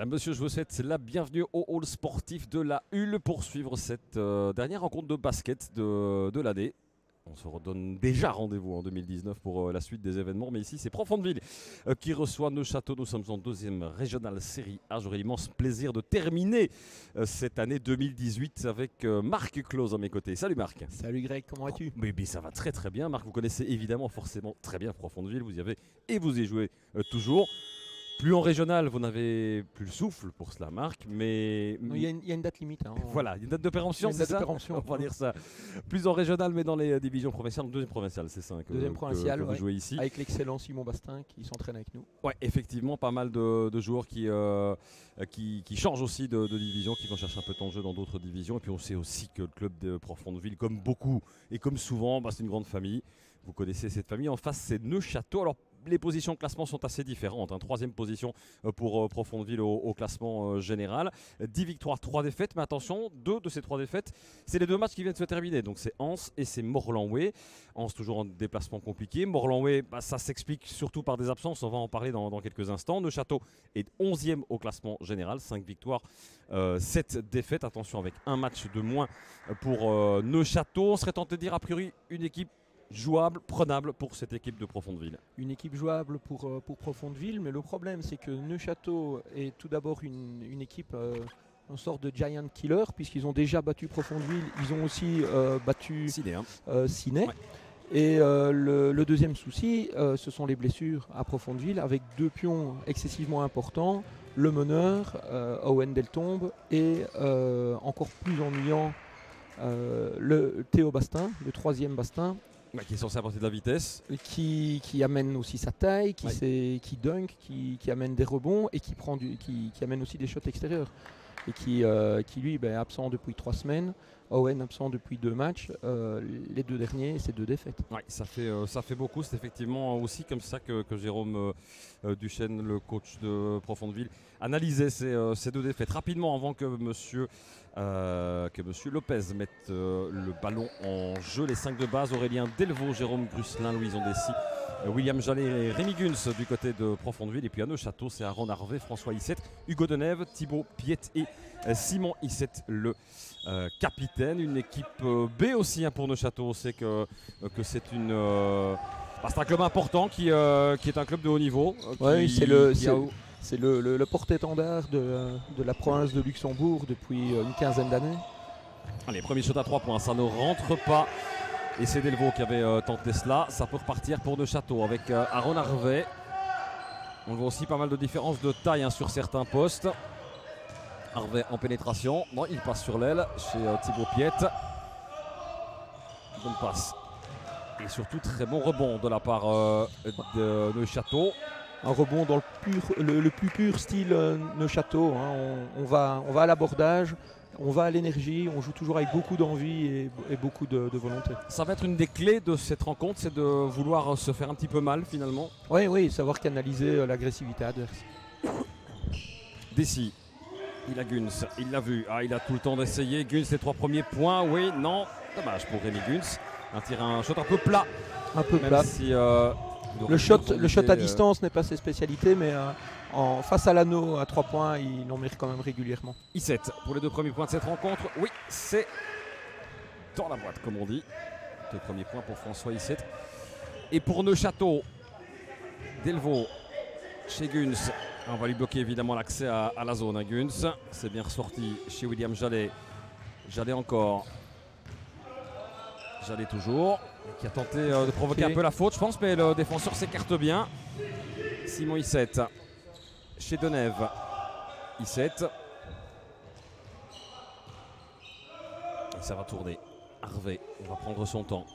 Mesdames, Messieurs, je vous souhaite la bienvenue au hall sportif de la Hulle pour suivre cette dernière rencontre de basket de l'année. On se redonne déjà rendez-vous en 2019 pour la suite des événements, mais ici c'est Profondeville qui reçoit Neuchâteau. Nous sommes en deuxième régionale série A. J'aurai l'immense plaisir de terminer cette année 2018 avec Marc Claus à mes côtés. Salut Marc. Salut Greg, comment vas-tu? Mais ça va très très bien. Marc, vous connaissez évidemment forcément très bien Profondeville, vous y avez et vous y jouez toujours. Plus en régional, vous n'avez plus le souffle pour cela, Marc, mais... Il y a une date limite. Hein, voilà, il y a une date de péremption, c'est ça? On va dire ça. Plus en régional, mais dans les divisions provinciales, deuxième provinciale, c'est ça deuxième provinciale, que vous jouez ici. Avec l'excellent Simon Bastin qui s'entraîne avec nous. Ouais, effectivement, pas mal de joueurs qui changent aussi de division, qui vont chercher un peu de temps de jeu dans d'autres divisions. Et puis on sait aussi que le club de Profondeville, comme beaucoup et comme souvent, c'est une grande famille. Vous connaissez cette famille. En face, c'est Neuchâteau. Alors, les positions de classement sont assez différentes. Troisième position pour Profondeville au classement général. 10 victoires, 3 défaites. Mais attention, 2 de ces 3 défaites, c'est les 2 matchs qui viennent de se terminer. Donc c'est Anse et c'est Morlanway. Anse toujours en déplacement compliqué. Morlanway, ça s'explique surtout par des absences. On va en parler dans quelques instants. Neuchâteau est 11e au classement général. 5 victoires, 7 défaites. Attention, avec un match de moins pour Neuchâteau. On serait tenté de dire a priori une équipe jouable, prenable pour cette équipe de Profondeville. Une équipe jouable pour Profondeville, mais le problème c'est que Neuchâteau est tout d'abord une équipe en sorte de giant killer, puisqu'ils ont déjà battu Profondeville, ils ont aussi battu Ciné. Ouais. Et le deuxième souci, ce sont les blessures à Profondeville, avec 2 pions excessivement importants, le meneur, Owen Deltombe, et encore plus ennuyant, le Théo Bastin, le 3e Bastin, qui est censé apporter de la vitesse. Qui amène aussi sa taille, qui dunk, qui amène des rebonds et qui amène aussi des shots extérieurs. Et qui lui est absent depuis 3 semaines. Owen absent depuis 2 matchs. Les 2 derniers, c'est 2 défaites. Ouais, ça fait beaucoup. C'est effectivement aussi comme ça que Jérôme Duchesne, le coach de Profondeville, analysait ces 2 défaites. Rapidement, avant que monsieur Lopez mette le ballon en jeu, les 5 de base: Aurélien Delvaux, Jérôme Grusselin, Louison Dessy, William Jallet et Rémi Guns du côté de Profondeville. Et puis à Neuchâteau, c'est Aaron Harvey, François Issette, Hugo Denève, Thibaut Piette et Simon Issette, le capitaine. Une équipe B aussi pour Neuchâteau. On sait que c'est c'est un club important qui est un club de haut niveau. Oui, c'est le porte-étendard de la province de Luxembourg depuis une quinzaine d'années. Allez, premier shot à 3 points, ça ne rentre pas. Et c'est Delvaux qui avait tenté cela. Ça peut repartir pour Neuchâteau avec Aaron Harvey. On voit aussi pas mal de différences de taille sur certains postes. Harvey en pénétration. Non, il passe sur l'aile chez Thibaut Piette. Bonne passe. Et surtout très bon rebond de la part de Neuchâteau. Un rebond dans le plus pur style Neuchâteau. On va à l'abordage, on va à l'énergie, on joue toujours avec beaucoup d'envie et beaucoup de volonté. Ça va être une des clés de cette rencontre, c'est de vouloir se faire un petit peu mal finalement. Oui, savoir canaliser l'agressivité adverse. Dessy, il a Guns, il l'a vu, il a tout le temps d'essayer. Guns, les 3 premiers points, oui, non, dommage pour Rémi Guns. Un shot un peu plat. Si, le shot à distance n'est pas ses spécialités, mais face à l'anneau à 3 points, il en met quand même régulièrement. Issette pour les 2 premiers points de cette rencontre. Oui, c'est dans la boîte comme on dit. 2 premiers points pour François Issette. Et pour Neuchâteau, Delvaux chez Guns. On va lui bloquer évidemment l'accès à la zone à Guns. C'est bien ressorti chez William Jallet. Jallet encore. Jallet toujours, qui a tenté de provoquer un peu la faute, je pense, mais le défenseur s'écarte bien. Simon Issette chez Denève. Issette. Et ça va tourner. Harvey, on va prendre son temps.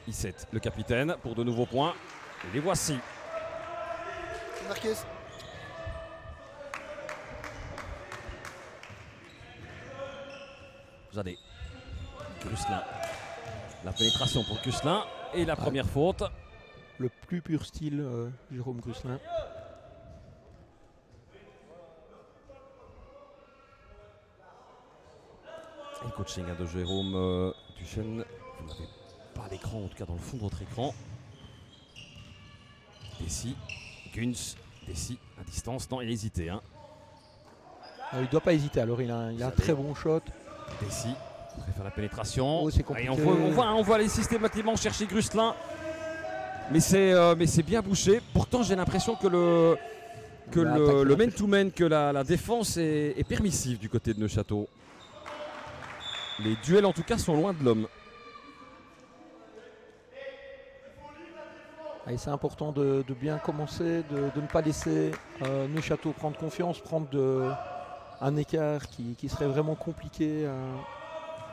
Issette, le capitaine, pour de nouveaux points. Les voici. Marquez. Jallet. Grusselin. La pénétration pour Grusselin et la première faute. Le plus pur style Jérôme Grusselin. Et le coaching de Jérôme Duchesne. Vous n'avez pas l'écran, en tout cas dans le fond de votre écran. Dessy, Guns, Dessy à distance, non, il a hésité. Hein. Il ne doit pas hésiter, alors il a un très bon shot. Dessy préfère la pénétration. Oh, c'est compliqué. Et on voit aller systématiquement chercher Grusselin. Mais c'est bien bouché. Pourtant, j'ai l'impression que le man-to-man, que la défense est permissive du côté de Neuchâteau. Les duels, en tout cas, sont loin de l'homme. Et c'est important de bien commencer, de ne pas laisser Neuchâteau prendre confiance, prendre un écart qui serait vraiment compliqué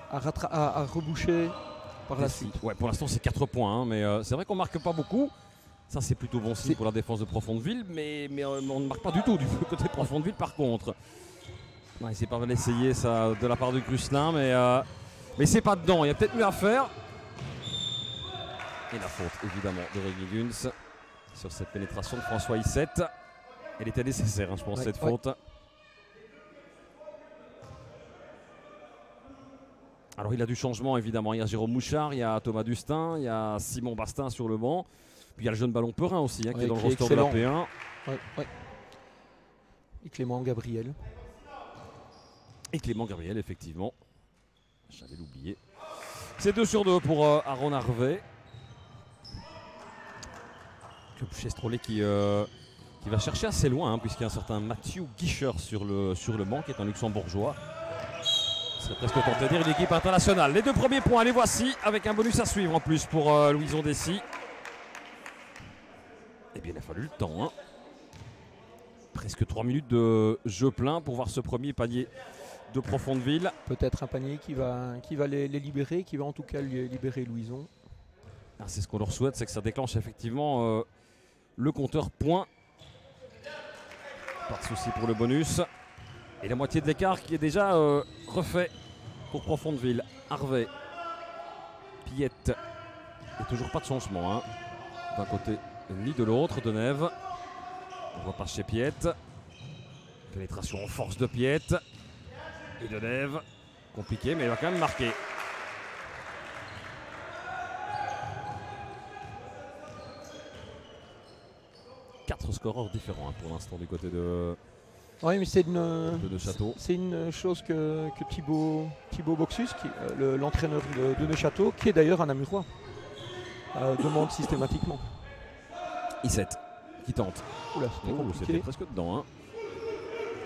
à reboucher par la suite. Ouais, pour l'instant, c'est 4 points, hein, mais c'est vrai qu'on ne marque pas beaucoup. Ça, c'est plutôt bon signe pour la défense de Profondeville, mais on ne marque pas du tout du côté de Profondeville, par contre. Ouais, c'est pas mal d'essayer ça de la part de Grusselin, mais c'est pas dedans. Il y a peut-être mieux à faire. Et la faute, évidemment, de Rémi Guns sur cette pénétration de François Issette. Elle était nécessaire, hein, je pense, cette faute. Alors, il a du changement, évidemment. Il y a Jérôme Mouchard, il y a Thomas Dustin, il y a Simon Bastin sur le banc. Puis il y a le jeune ballon Perrin aussi, hein, qui est dans le roster de la P1. Et Clément Gabriel. Et Clément Gabriel, effectivement. J'allais l'oublier. C'est 2 sur 2 pour Aaron Harvey. Club Chestrollet qui va chercher assez loin, hein, puisqu'il y a un certain Mathieu Guicher sur le banc, qui est un luxembourgeois. C'est presque tenté de dire une équipe internationale. Les 2 premiers points, les voici, avec un bonus à suivre en plus pour Louison Dessy. Eh bien, il a fallu le temps. Hein. Presque 3 minutes de jeu plein pour voir ce premier panier de Profondeville. Peut-être un panier qui va les libérer, qui va en tout cas libérer Louison. Ah, c'est ce qu'on leur souhaite, c'est que ça déclenche effectivement le compteur point. Pas de souci pour le bonus. Et la moitié de l'écart qui est déjà refait pour Profondeville. Harvey, Piette. Et toujours pas de changement, hein, d'un côté ni de l'autre. Denève. On repasse chez Piette. Pénétration en force de Piette. Et Denève. Compliqué, mais il va quand même marquer. Quatre scoreurs différents, hein, pour l'instant du côté de... Oui, mais c'est une chose que Thibaut Boxus, l'entraîneur de Neuchâteau, qui est d'ailleurs un Namurois, demande systématiquement. Issette qui tente. Oula, c'était presque dedans. Hein.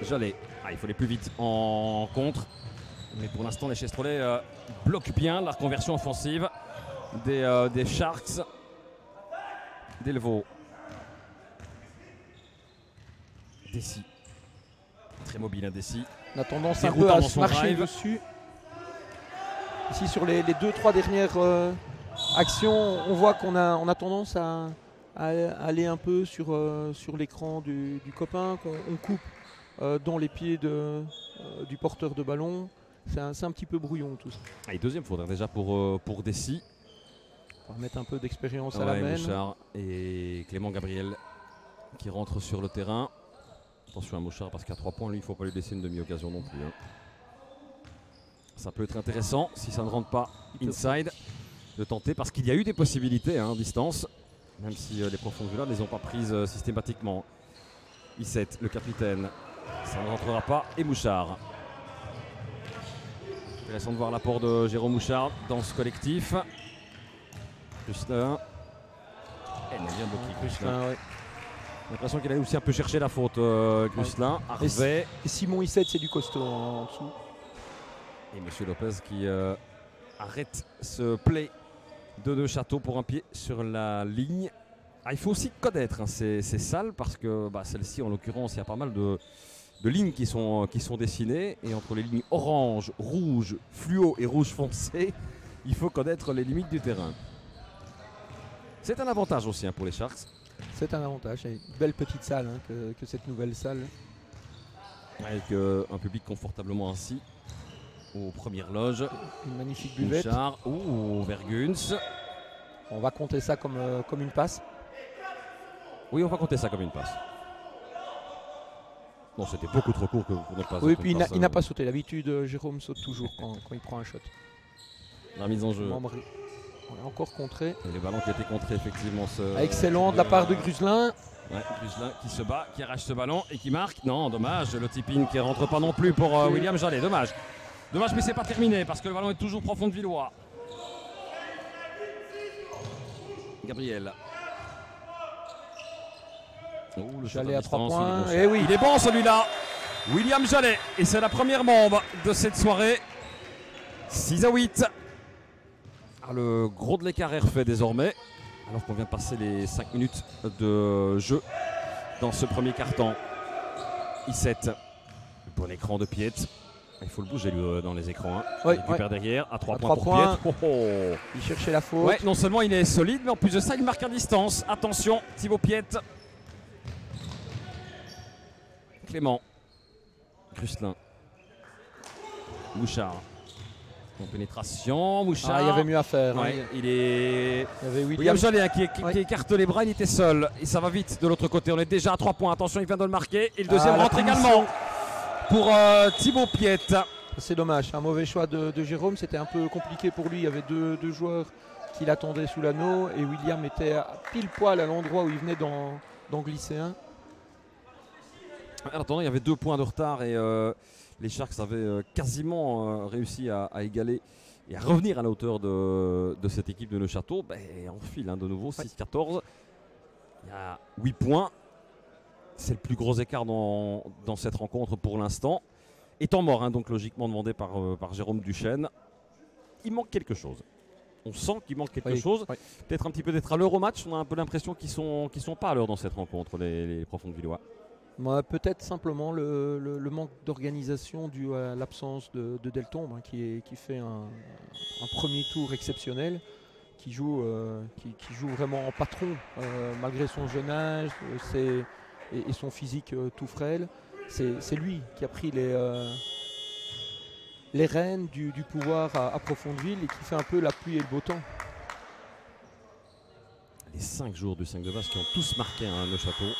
Jallet. Ah, il faut aller plus vite en contre. Mais pour l'instant, les Chestrolais bloquent bien la reconversion offensive des Sharks. Delvaux. Dessy. Très mobile, Dessy. On a tendance un peu à se marcher dessus. Ici, sur les 2-3 dernières actions, on voit qu'on a tendance à aller un peu sur l'écran du copain, qu'on coupe dans les pieds du porteur de ballon. C'est un petit peu brouillon tout ça. Et deuxième faute déjà pour Dessy. On va remettre un peu d'expérience à la main. Mouchard et Clément Gabriel qui rentrent sur le terrain. Attention à Mouchard parce qu'à 3 points, lui, il ne faut pas lui laisser une demi-occasion non plus. Hein. Ça peut être intéressant si ça ne rentre pas inside de tenter parce qu'il y a eu des possibilités à distance, même si les Profondeville ne les ont pas prises systématiquement. Issette, le capitaine, ça ne rentrera pas. Et Mouchard. Intéressant de voir l'apport de Jérôme Mouchard dans ce collectif. Grusselin. Elle a bien bloqué Grusselin. Ouais. J'ai l'impression qu'il a aussi un peu cherché la faute, Grusselin. Harvey. Et Simon Issette, c'est du costaud en dessous. Et M. Lopez qui arrête ce play de Neuchâteau pour un pied sur la ligne. Ah, il faut aussi connaître ces salles parce que celle-ci, en l'occurrence, il y a pas mal de lignes qui sont dessinées. Et entre les lignes orange, rouge, fluo et rouge foncé, il faut connaître les limites du terrain. C'est un avantage aussi pour les Sharks. C'est un avantage. C'est une belle petite salle que cette nouvelle salle. Avec un public confortablement assis aux premières loges. Une magnifique buvette. Mouchard ou Verguns. On va compter ça comme une passe. Oui, on va compter ça comme une passe. Non, c'était beaucoup trop court pour ne pas. Oui, puis il n'a pas sauté. D'habitude, Jérôme saute toujours quand il prend un shot. La mise en jeu. On a encore contré. Et les ballons qui étaient contrés, effectivement. Excellent de la part de Grusselin. Ouais, Gruslin qui se bat, qui arrache ce ballon et qui marque. Non, dommage, le tip-in qui ne rentre pas non plus pour William Jallet. Dommage. Dommage, mais c'est pas terminé parce que le ballon est toujours profond de Villois. Gabriel. Oh, le Jallet à 3 distance, points. il est bon, Eh oui. il est bon celui-là. William Jallet. Et c'est la première bombe de cette soirée. 6-8. Ah, le gros de l'écart est refait désormais. Alors qu'on vient de passer les 5 minutes de jeu dans ce premier quart-temps. I7. Bon écran de Piet. Il faut le bouger lui, dans les écrans. Hein. Oui, Il récupère derrière. À 3 À points 3 pour points. Piet. Oh, oh. Il cherchait la faute. Ouais, non seulement il est solide, mais en plus de ça, il marque à distance. Attention, Thibaut Piet. Clément. Gruslin. Mouchard. En pénétration, Mouchard. Ah, il y avait mieux à faire. Ouais, Hein. il est. Il y avait William Jallet hein, qui Ouais. écarte les bras, il était seul. Et ça va vite de l'autre côté. On est déjà à 3 points. Attention, il vient de le marquer. Et le deuxième la rentre punition. également pour Thibaut Piet. C'est dommage, un mauvais choix de Jérôme, c'était un peu compliqué pour lui, il y avait deux joueurs qui l'attendaient sous l'anneau et William était à pile poil à l'endroit où il venait d'en glisser un. En attendant, il y avait 2 points de retard et les Sharks avaient quasiment réussi à égaler et à revenir à la hauteur de cette équipe de Neuchâtel. On file de nouveau, 6-14. Il y a 8 points. C'est le plus gros écart dans cette rencontre pour l'instant. Et temps mort, donc logiquement demandé par Jérôme Duchesne. Il manque quelque chose. On sent qu'il manque quelque chose. Oui. Peut-être un petit peu d'être à l'heure au match. On a un peu l'impression qu'ils sont pas à l'heure dans cette rencontre, les profonds de Villois. Peut-être simplement le manque d'organisation dû à l'absence de Deltombe qui fait un premier tour exceptionnel, qui joue vraiment en patron malgré son jeune âge et son physique tout frêle. C'est lui qui a pris les rênes du pouvoir à Profondeville et qui fait un peu la pluie et le beau temps. Les 5 joueurs du 5 de base qui ont tous marqué un Neuchâtel.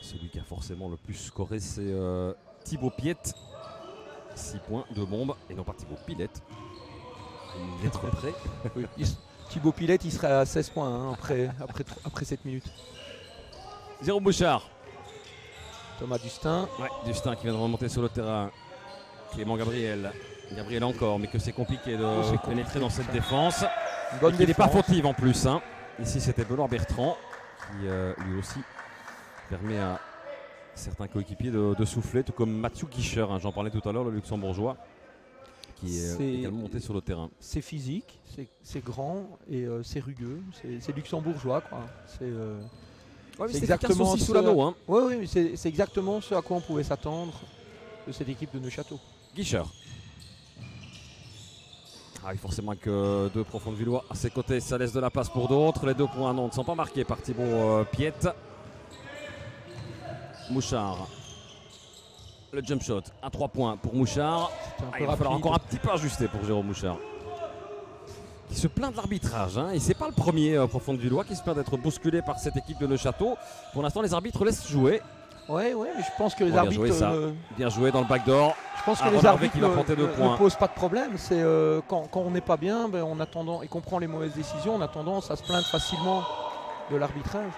Celui qui a forcément le plus scoré, c'est Thibaut Piet. 6 points, 2 bombes, et non pas Thibaut Pilette. Une lettre près. Oui. Thibaut Pilette, il serait à 16 points après 7 minutes. Jérôme Bouchard. Thomas Dustin. Ouais, Dustin qui vient de remonter sur le terrain. Clément Gabriel. Gabriel encore, mais que c'est compliqué de pénétrer dans cette défense. Bonne Il n'est pas défense. fautive en plus. Ici, c'était Benoît Bertrand qui lui aussi permet à certains coéquipiers de souffler, tout comme Mathieu Guicher, j'en parlais tout à l'heure, le luxembourgeois, qui est également monté sur le terrain. C'est physique, c'est grand et c'est rugueux, c'est luxembourgeois, quoi. C'est exactement aussi sous l'anneau. Oui, c'est exactement ce à quoi on pouvait s'attendre de cette équipe de Neuchâtel. Guicher. Forcément que 2 profonds de Villois à ses côtés, ça laisse de la place pour d'autres. Les 2 points ne sont pas marqués par Thibaut Piet. Mouchard. Le jump shot à 3 points pour Mouchard. Il va falloir encore un petit peu ajuster pour Jérôme Mouchard. Qui se plaint de l'arbitrage. Et c'est pas le premier profond de Villois qui se plaint d'être bousculé par cette équipe de Neuchâtel. Pour l'instant, les arbitres laissent jouer. Oui, mais je pense que les Bien arbitres. joué, ça. Bien joué dans le backdoor. Je pense que Ron les Harvey arbitres qui va planter 2 points. ne posent pas de problème. C'est quand on n'est pas bien, on a tendance, et qu'on prend les mauvaises décisions, on a tendance à se plaindre facilement de l'arbitrage.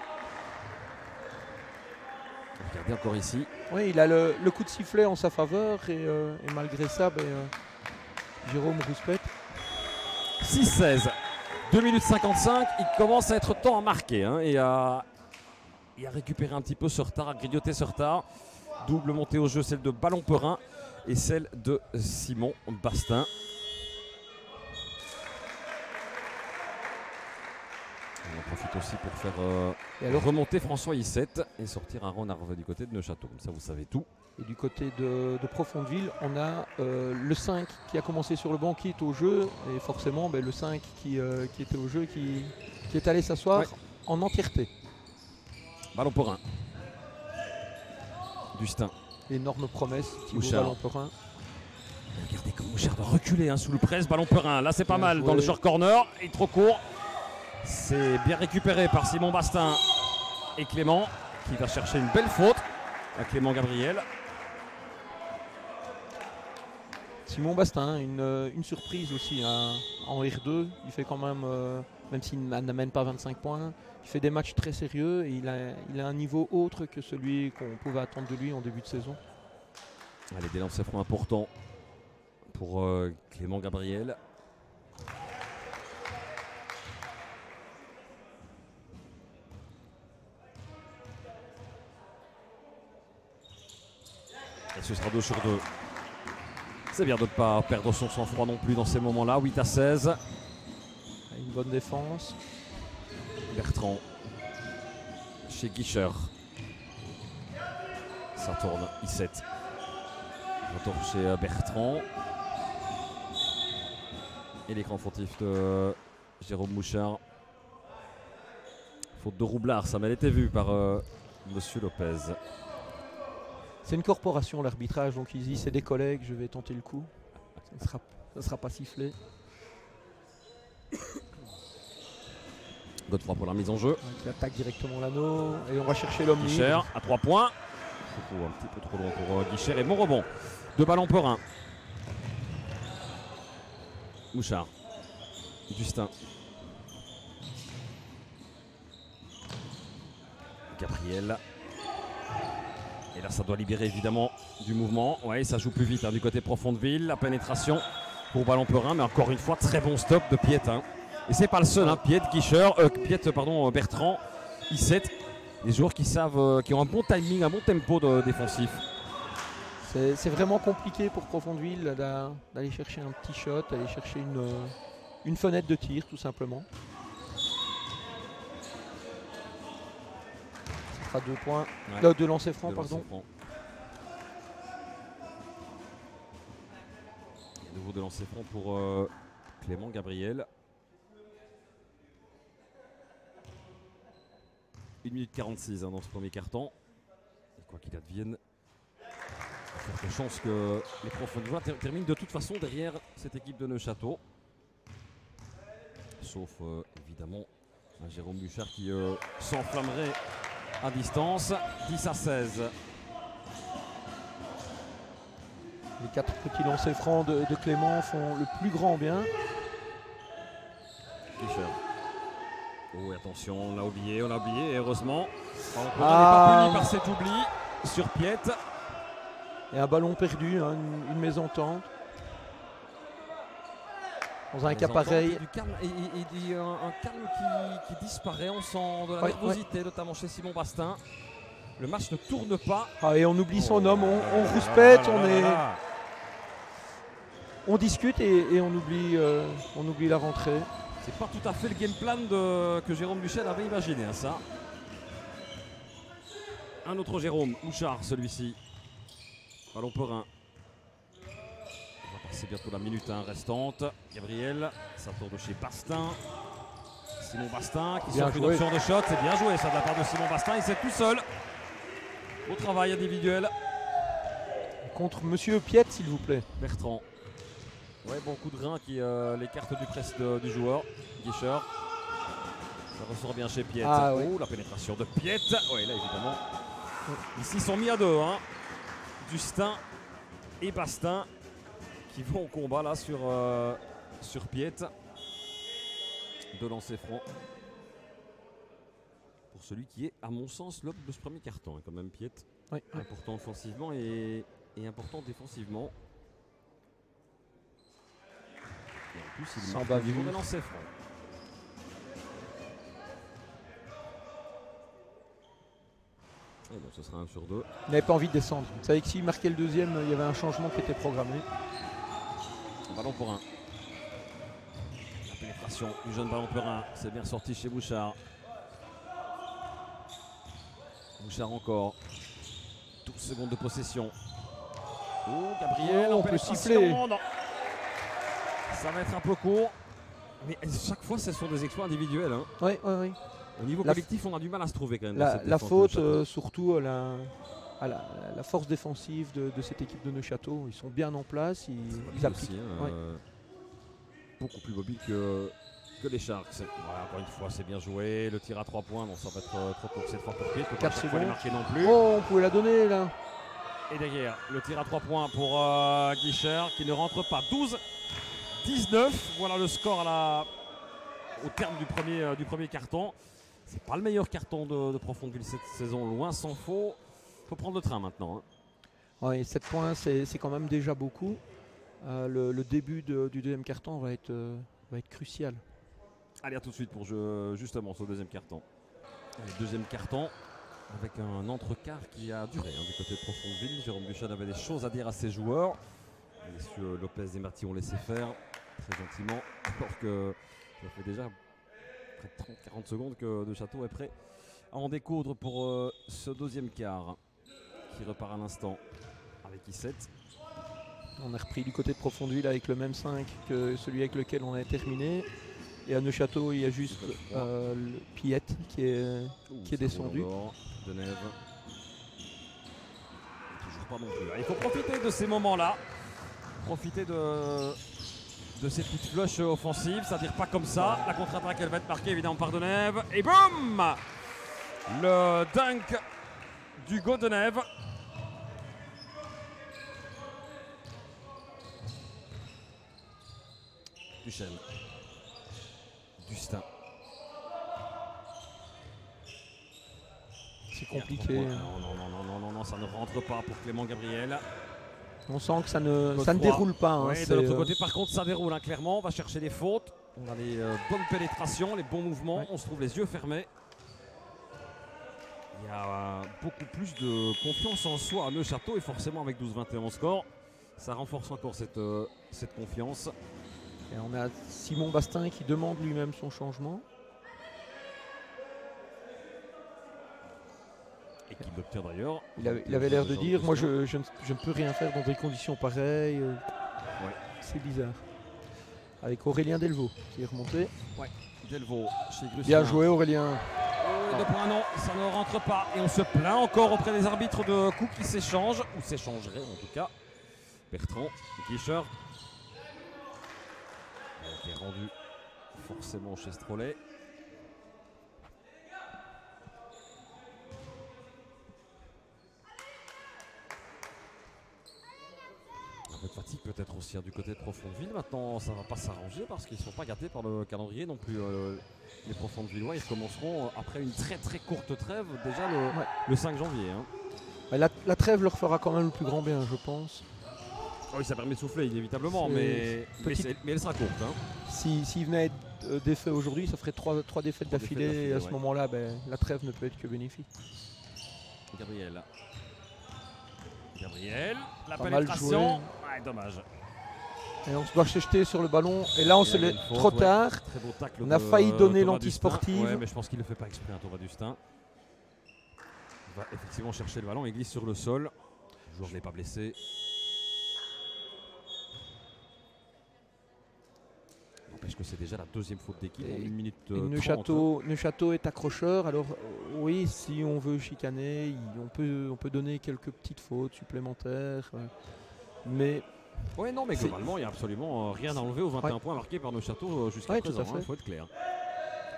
Regardez encore ici. Oui, il a le coup de sifflet en sa faveur et malgré ça, Jérôme rouspète. 6-16. 2 minutes 55. Il commence à être temps à marquer et à récupérer un petit peu ce retard, à grignoter ce retard. Double montée au jeu, celle de Ballon Perrin et celle de Simon Bastin. On en profite aussi pour faire remonter François I7 et sortir un Ron Harvey du côté de Neuchâtel. Comme ça, vous savez tout. Et du côté de Profondeville, on a le 5 qui a commencé sur le banc qui est au jeu. Et forcément, le 5 qui était au jeu, qui est allé s'asseoir en entièreté. Ballon Perrin. Dustin. Énorme promesse, Mouchard. Ballon Perrin. Regardez comme Mouchard doit reculer sous le presse. Ballon Perrin. Là, c'est pas mal joué. dans le short corner. Il est trop court. C'est bien récupéré par Simon Bastin et Clément qui va chercher une belle faute à Clément Gabriel. Simon Bastin, une surprise aussi hein, en R2. Il fait quand même s'il n'amène pas 25 points, il fait des matchs très sérieux et il a un niveau autre que celui qu'on pouvait attendre de lui en début de saison. Allez, des lancers francs importants pour Clément Gabriel. Et ce sera 2 sur 2. C'est bien de ne pas perdre son sang-froid non plus dans ces moments-là. 8-16. Une bonne défense. Bertrand chez Guicheur. Ça tourne. I7. Retour chez Bertrand. Et l'écran fautif de Jérôme Mouchard. Faute de Roublard, ça m'a été vu par Monsieur Lopez. C'est une corporation l'arbitrage, donc il dit c'est des collègues, je vais tenter le coup. Ça ne sera pas sifflé. Godefroy pour la mise en jeu. Il attaque directement l'anneau et on va chercher l'homme libre. Guichard à 3 points. Un petit peu trop loin pour Guichard et bon rebond. 2 ballons pour 1. Mouchard. Justin. Gabriel. Et là, ça doit libérer évidemment du mouvement. Ouais, ça joue plus vite hein, du côté Profondeville. La pénétration pour Ballon-Perin, mais encore une fois, très bon stop de Piet. Hein. Et c'est pas le seul, hein. Piet, Bertrand, I7. Des joueurs qui savent, qui ont un bon timing, un bon tempo défensif. C'est vraiment compliqué pour Profondeville d'aller chercher un petit shot, d'aller chercher une fenêtre de tir, tout simplement. Ça fera 2 points. Ouais. 2 lancers francs, pardon. De nouveau de lancer franc pour Clément Gabriel. 1 minute 46 hein, dans ce premier carton. Et quoi qu'il advienne, il y a forte chance que les Profondeurs terminent de toute façon derrière cette équipe de Neuchâteau. Sauf évidemment un Jérôme Bouchard qui s'enflammerait à distance. 10-16. Les 4 petits lancers francs de Clément font le plus grand bien. Guichard. Oh attention, on l'a oublié, et heureusement. On n'est pas puni par cet oubli sur Piet. Et un ballon perdu, hein, une mésentente. Dans un cas pareil. Du calme, et un calme qui disparaît, on sent de la nervosité, notamment chez Simon Bastin. Le match ne tourne pas. Et on oublie son homme, on rouspète, on discute et on oublie la rentrée. C'est pas tout à fait le game plan que Jérôme Bouchard avait imaginé, hein, ça. Un autre Jérôme, Mouchard, celui-ci. Ballon-Perin. On va passer bientôt la minute restante. Gabriel, ça tourne chez Bastin. Simon Bastin qui sort une option de shot. C'est bien joué ça de la part de Simon Bastin. Il s'est tout seul. Au travail individuel. Contre Monsieur Piet, s'il vous plaît. Bertrand. Ouais, bon coup de rein qui l'écarte du presse du joueur. Guichard. Ça ressort bien chez Piet. Oh, la pénétration de Piet. Ouais, là évidemment. Ici ils sont mis à 2. Hein. Justin et Bastin qui vont au combat là sur Piet. 2 lancers francs. Pour celui qui est, à mon sens, l'homme de ce premier carton. Hein, quand même, Piet. Oui. Important offensivement et important défensivement. Et en plus, il marque au niveau des lancers francs. Et donc ce sera 1 sur 2. Il n'avait pas envie de descendre. Vous savez que s'il marquait le deuxième, il y avait un changement qui était programmé. Ballon pour 1. La pénétration du jeune Ballon-Perin. C'est bien sorti chez Bouchard. Bouchard encore. 12 secondes de possession. Oh, Gabriel, on peut siffler. Non. Ça va être un peu court. Mais chaque fois, ce sont des exploits individuels. Hein. Oui. Au niveau collectif, on a du mal à se trouver quand même. La faute, surtout à la force défensive de cette équipe de Neuchâteau. Ils sont bien en place. Ils appliquent. Aussi, hein, beaucoup plus mobile que les Sharks. Voilà, encore une fois, c'est bien joué. Le tir à 3 points, donc ça va être trop court cette fois pour Piet. 4 secondes. Les marquer non plus. Oh, on pouvait la donner là. Et derrière, le tir à 3 points pour Guicher qui ne rentre pas. 12-19. Voilà le score au terme du premier carton. C'est pas le meilleur carton de Profondeville cette saison, loin s'en faut. Il faut prendre le train maintenant. Ouais, 7 points, c'est quand même déjà beaucoup. Le début du deuxième carton va être crucial. Allez, à tout de suite pour justement ce deuxième carton. Allez, deuxième carton avec un entrecart qui a duré du côté de Profondeville. Jérôme Buchan avait des choses à dire à ses joueurs. Les messieurs Lopez et Marty ont laissé faire très gentiment, alors que ça fait déjà près de 30-40 secondes que De Château est prêt à en découdre pour ce deuxième quart qui repart à l'instant avec I7. On a repris du côté de Profondeville avec le même 5 que celui avec lequel on a terminé. Et à Neuchâteau, il y a juste le Piette qui est descendu. Denève. Toujours pas non plus. Il faut profiter de ces moments-là. Profiter de ces petites flushes offensives. C'est-à-dire pas comme ça. La contre-attaque, elle va être marquée évidemment par Denève. Et boum! Le dunk d'Hugo Denève. Duchesne. Dustin. C'est compliqué. Non, ça ne rentre pas pour Clément Gabriel. On sent que ça ne déroule pas. Hein, de l'autre côté, par contre, ça déroule hein, clairement. On va chercher les fautes. On a les bonnes pénétrations, les bons mouvements. Ouais. On se trouve les yeux fermés. Il y a beaucoup plus de confiance en soi à Neuchâteau et forcément avec 12-21 score, ça renforce encore cette confiance. Et on a Simon Bastin qui demande lui-même son changement. Et qui l'obtient d'ailleurs. Il avait l'air de dire, moi je ne peux rien faire dans des conditions pareilles. Ouais. C'est bizarre. Avec Aurélien Delvaux qui est remonté. Ouais. Delvaux chez Grusselin. Bien joué Aurélien. De points non, ça ne rentre pas. Et on se plaint encore auprès des arbitres de coups qui s'échangent, ou s'échangeraient en tout cas. Bertrand, Guicher. Qui est rendu forcément chez Strolet. Un peu de fatigue peut-être aussi du côté de Profondeville. Maintenant ça ne va pas s'arranger parce qu'ils ne sont pas gâtés par le calendrier non plus. Les Profondvillois, ils commenceront après une très très courte trêve déjà le 5 janvier. Hein. La trêve leur fera quand même le plus grand bien je pense. Oui, ça permet de souffler inévitablement, mais elle sera courte. Hein. S'il venait à être défait aujourd'hui, ça ferait 3 défaites d'affilée. Et à ce moment-là, la trêve ne peut être que bénéfique. Gabriel, la pénétration. Ouais, dommage. Et on se doit se jeter sur le ballon. Et là, on se l'est trop tard. Très beau tacle on a failli donner l'antisportive. Ouais, mais je pense qu'il ne le fait pas exprès, Thomas Dustin. Il va effectivement chercher le ballon. Il glisse sur le sol. Le joueur n'est pas blessé. N'empêche que c'est déjà la deuxième faute d'équipe en 1 minute 30. Neuchâteau est accrocheur. Alors oui, si on veut chicaner, on peut donner quelques petites fautes supplémentaires. Mais oui, non, mais globalement, il n'y a absolument rien à enlever aux 21 points marqués par Neuchâteau jusqu'à présent. Il faut être clair.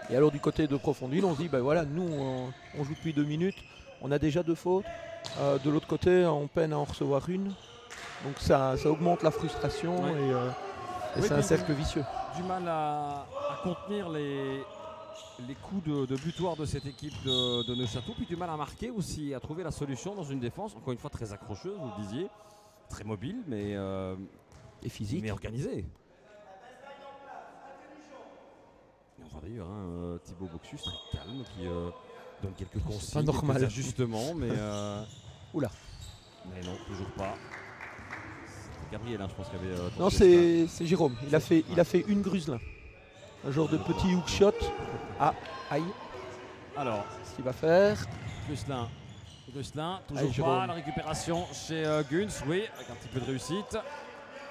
Et alors du côté de Profondeville, on se dit, voilà, nous, on joue depuis 2 minutes. On a déjà 2 fautes. De l'autre côté, on peine à en recevoir une. Donc ça augmente la frustration et c'est un cercle vicieux. Du mal à contenir les coups de butoir de cette équipe de Neuchâteau, puis du mal à marquer aussi, à trouver la solution dans une défense, encore une fois très accrocheuse, vous le disiez, très mobile, mais et physique, mais organisée. Et on voit d'ailleurs Thibaut Boxus très calme qui donne quelques consignes, quelques ajustements, mais oula. Mais non, toujours pas. Gabriel, je pense qu'il y avait. Non, c'est Jérôme. Il a fait une Gruselin. Un genre de petit hookshot. Ah, aïe. Alors, ce qu'il va faire. Gruselin, toujours pas. La récupération chez Guns, oui, avec un petit peu de réussite.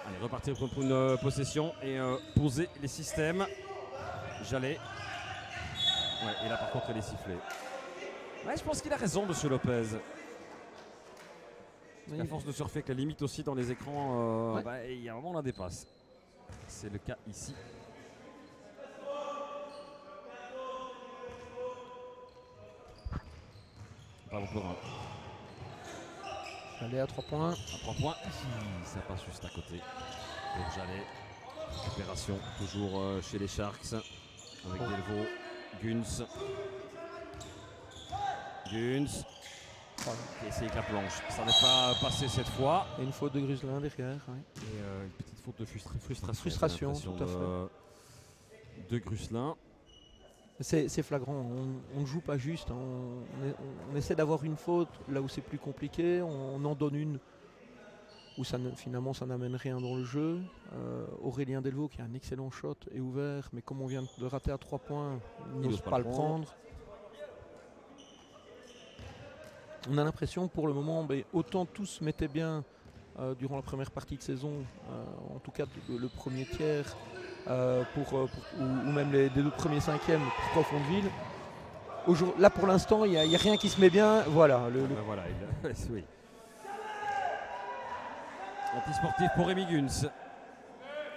Allez, repartir pour une possession et poser les systèmes. Jallet. Ouais, et là par contre, il est sifflé. Ouais, je pense qu'il a raison, monsieur Lopez. À force de surfer avec la limite aussi dans les écrans, il y a un moment on la dépasse. C'est le cas ici. Bravo Florin. Allez, à 3 points. À 3 points. Ça passe juste à côté. Pour Jallet. Récupération toujours chez les Sharks. Avec Delvaux. Guns. Qui a essayé avec la planche. Ça n'est pas passé cette fois. Et une faute de Gruslin derrière. Ouais. Et une petite faute de frustration. Frustration, tout à fait. De Gruslin. C'est flagrant, on ne joue pas juste, hein. On essaie d'avoir une faute là où c'est plus compliqué, on en donne une où finalement ça n'amène rien dans le jeu. Aurélien Delvaux qui a un excellent shot est ouvert, mais comme on vient de rater à 3 points, il n'ose pas le prendre. On a l'impression pour le moment, autant tout se mettait bien durant la première partie de saison, en tout cas le premier tiers, ou même les 2 premiers cinquièmes pour Profondeville. Là pour l'instant il n'y a rien qui se met bien. Voilà. Voilà oui. Antisportif pour Rémi Guns.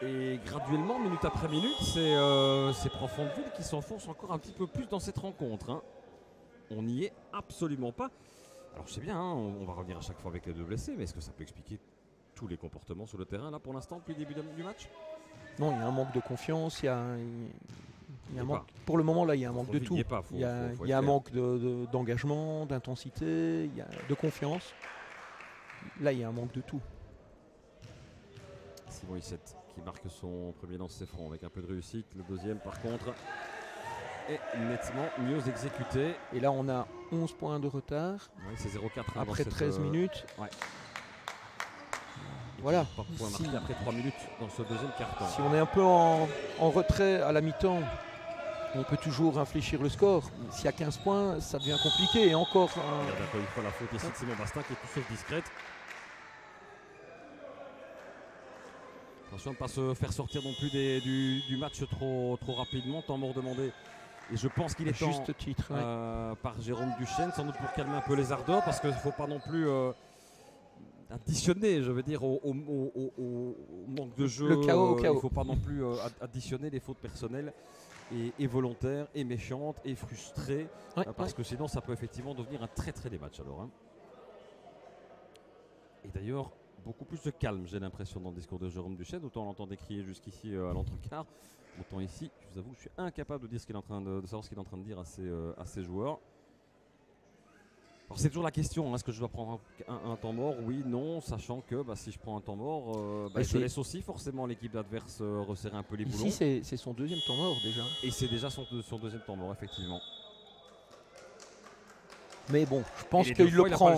Et graduellement, minute après minute, c'est Profondeville qui s'enfonce encore un petit peu plus dans cette rencontre. Hein. On n'y est absolument pas. Alors je sais bien, hein, on va revenir à chaque fois avec les 2 blessés, mais est-ce que ça peut expliquer tous les comportements sur le terrain là pour l'instant depuis le début du match? Non, il y a un manque de confiance, il y a un manque, pour le moment là il y a un manque de tout. Il y a un manque d'engagement, d'intensité, de confiance. Là il y a un manque de tout. Simon Hissette qui marque son premier lancer franc avec un peu de réussite. Le deuxième par contre est nettement mieux exécuté. Et là on a 11 points de retard. Ouais, c'est 0-4 après 13 minutes. Ouais. Voilà. Pas de point marqué après 3 minutes dans ce deuxième carton. Si on est un peu en retrait à la mi-temps, on peut toujours infléchir le score. S'il y a 15 points, ça devient compliqué. Et encore. Regarde encore une fois la faute ici de Simon Bastin qui est tout sauf discrète. Attention de ne pas se faire sortir non plus du match trop rapidement. Temps mort demandé. Et je pense qu'il est juste titre par Jérôme Duchesne, sans doute pour calmer un peu les ardeurs, parce qu'il ne faut pas non plus additionner, je veux dire, au manque de jeu. Le chaos, il ne faut pas non plus additionner les fautes personnelles et volontaires et méchantes et frustrées, parce que sinon ça peut effectivement devenir un très des matchs alors. Hein. Et d'ailleurs, beaucoup plus de calme, j'ai l'impression, dans le discours de Jérôme Duchesne. Autant on l'entendait crier jusqu'ici à l'entrequart, autant ici, je vous avoue, je suis incapable de dire ce qu'il est en train de savoir ce qu'il est en train de dire à ses joueurs. Alors c'est toujours la question, hein, est-ce que je dois prendre un temps mort? Oui, non, sachant que si je prends un temps mort, je laisse aussi forcément l'équipe adverse resserrer un peu les boulons. Ici, c'est son deuxième temps mort déjà. Et c'est déjà son deuxième temps mort, effectivement. Mais bon, je pense qu'il le prend.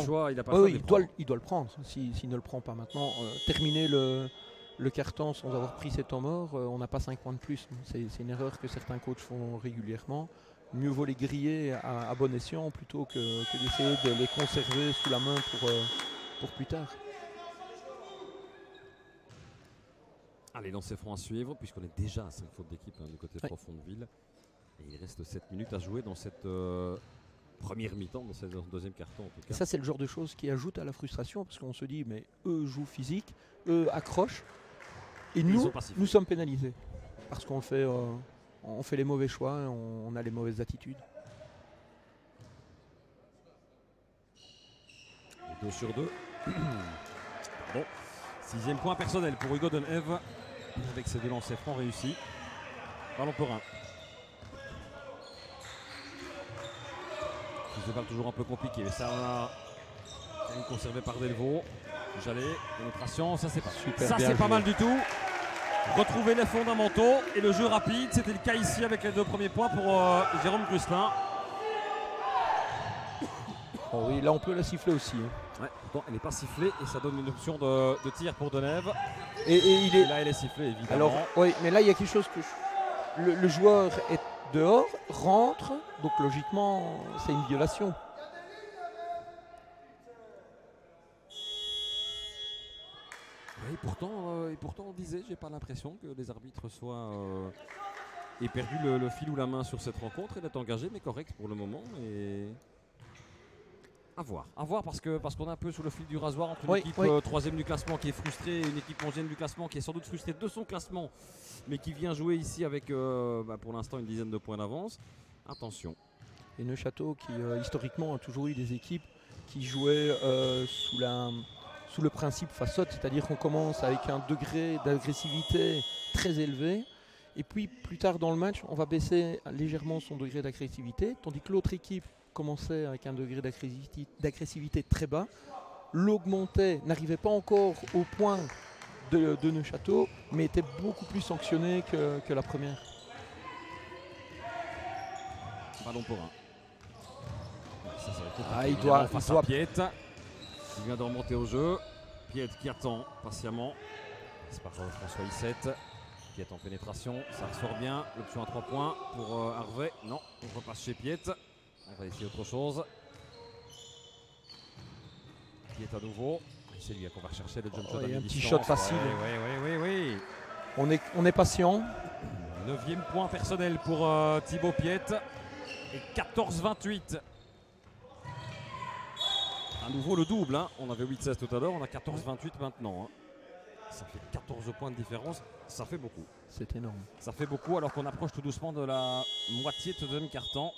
Il doit le prendre. S'il ne le prend pas maintenant, terminer le quart-temps sans avoir pris ses temps morts, on n'a pas 5 points de plus. C'est une erreur que certains coachs font régulièrement. Mieux vaut les griller à bon escient plutôt que d'essayer de les conserver sous la main pour plus tard. Allez, lancez franc à suivre, puisqu'on est déjà à 5 fautes d'équipe du côté Profondeville. Et il reste 7 minutes à jouer dans cette première mi-temps, dans ce deuxième carton en tout cas. Et ça, c'est le genre de choses qui ajoute à la frustration, parce qu'on se dit, mais eux jouent physique, eux accrochent, et nous sommes pénalisés. Parce qu'on fait les mauvais choix, on a les mauvaises attitudes. 2 sur 2. Bon, 6e point personnel pour Hugo Denève, avec ses 2 lancers francs réussis. Ballon pour 1. Prise de balle toujours un peu compliqué, mais ça a été conservé par Delvaux. Jallet, pénétration, ça c'est pas super. Ça c'est pas mal du tout. Retrouver les fondamentaux et le jeu rapide, c'était le cas ici avec les 2 premiers points pour Jérôme Gruslin. Oh oui, là on peut la siffler aussi. Ouais, pourtant elle n'est pas sifflée et ça donne une option de tir pour Denève. Et là elle est sifflée évidemment. Alors oui, mais là il y a quelque chose que le joueur est dehors, rentre, donc logiquement c'est une violation. Et pourtant on disait, j'ai pas l'impression que les arbitres aient perdu le fil ou la main sur cette rencontre. Elle est engagée mais correcte pour le moment. Et à voir parce qu'on est un peu sous le fil du rasoir entre une équipe 3e du classement qui est frustrée et une équipe 11e du classement qui est sans doute frustrée de son classement mais qui vient jouer ici avec pour l'instant une dizaine de points d'avance. Attention. Et Neuchâtel qui historiquement a toujours eu des équipes qui jouait sous le principe façote, c'est-à-dire qu'on commence avec un degré d'agressivité très élevé. Et puis plus tard dans le match, on va baisser légèrement son degré d'agressivité, tandis que l'autre équipe commençait avec un degré d'agressivité très bas, l'augmentait, n'arrivait pas encore au point de Neuchâtel, mais était beaucoup plus sanctionné que la première. Ballon pour un. Ça va être compliqué, Il évidemment, doit, face il à doit- Piet. Il vient de remonter au jeu. Piet qui attend patiemment. C'est par François Issette. Piet en pénétration, ça ressort bien. L'option à 3 points pour Harvey. Non, on repasse chez Piet. On va essayer autre chose. Piet à nouveau. Et c'est lui qu'on va rechercher le jump shot à il y a un mi-distance. petit shot facile. Oui. On est patient. 9e point personnel pour Thibaut Piet. Et 14-28. À nouveau le double. Hein. On avait 8-16 tout à l'heure. On a 14-28 maintenant. Hein. Ça fait 14 points de différence. Ça fait beaucoup. C'est énorme. Ça fait beaucoup alors qu'on approche tout doucement de la moitié de ce deuxième quart-temps.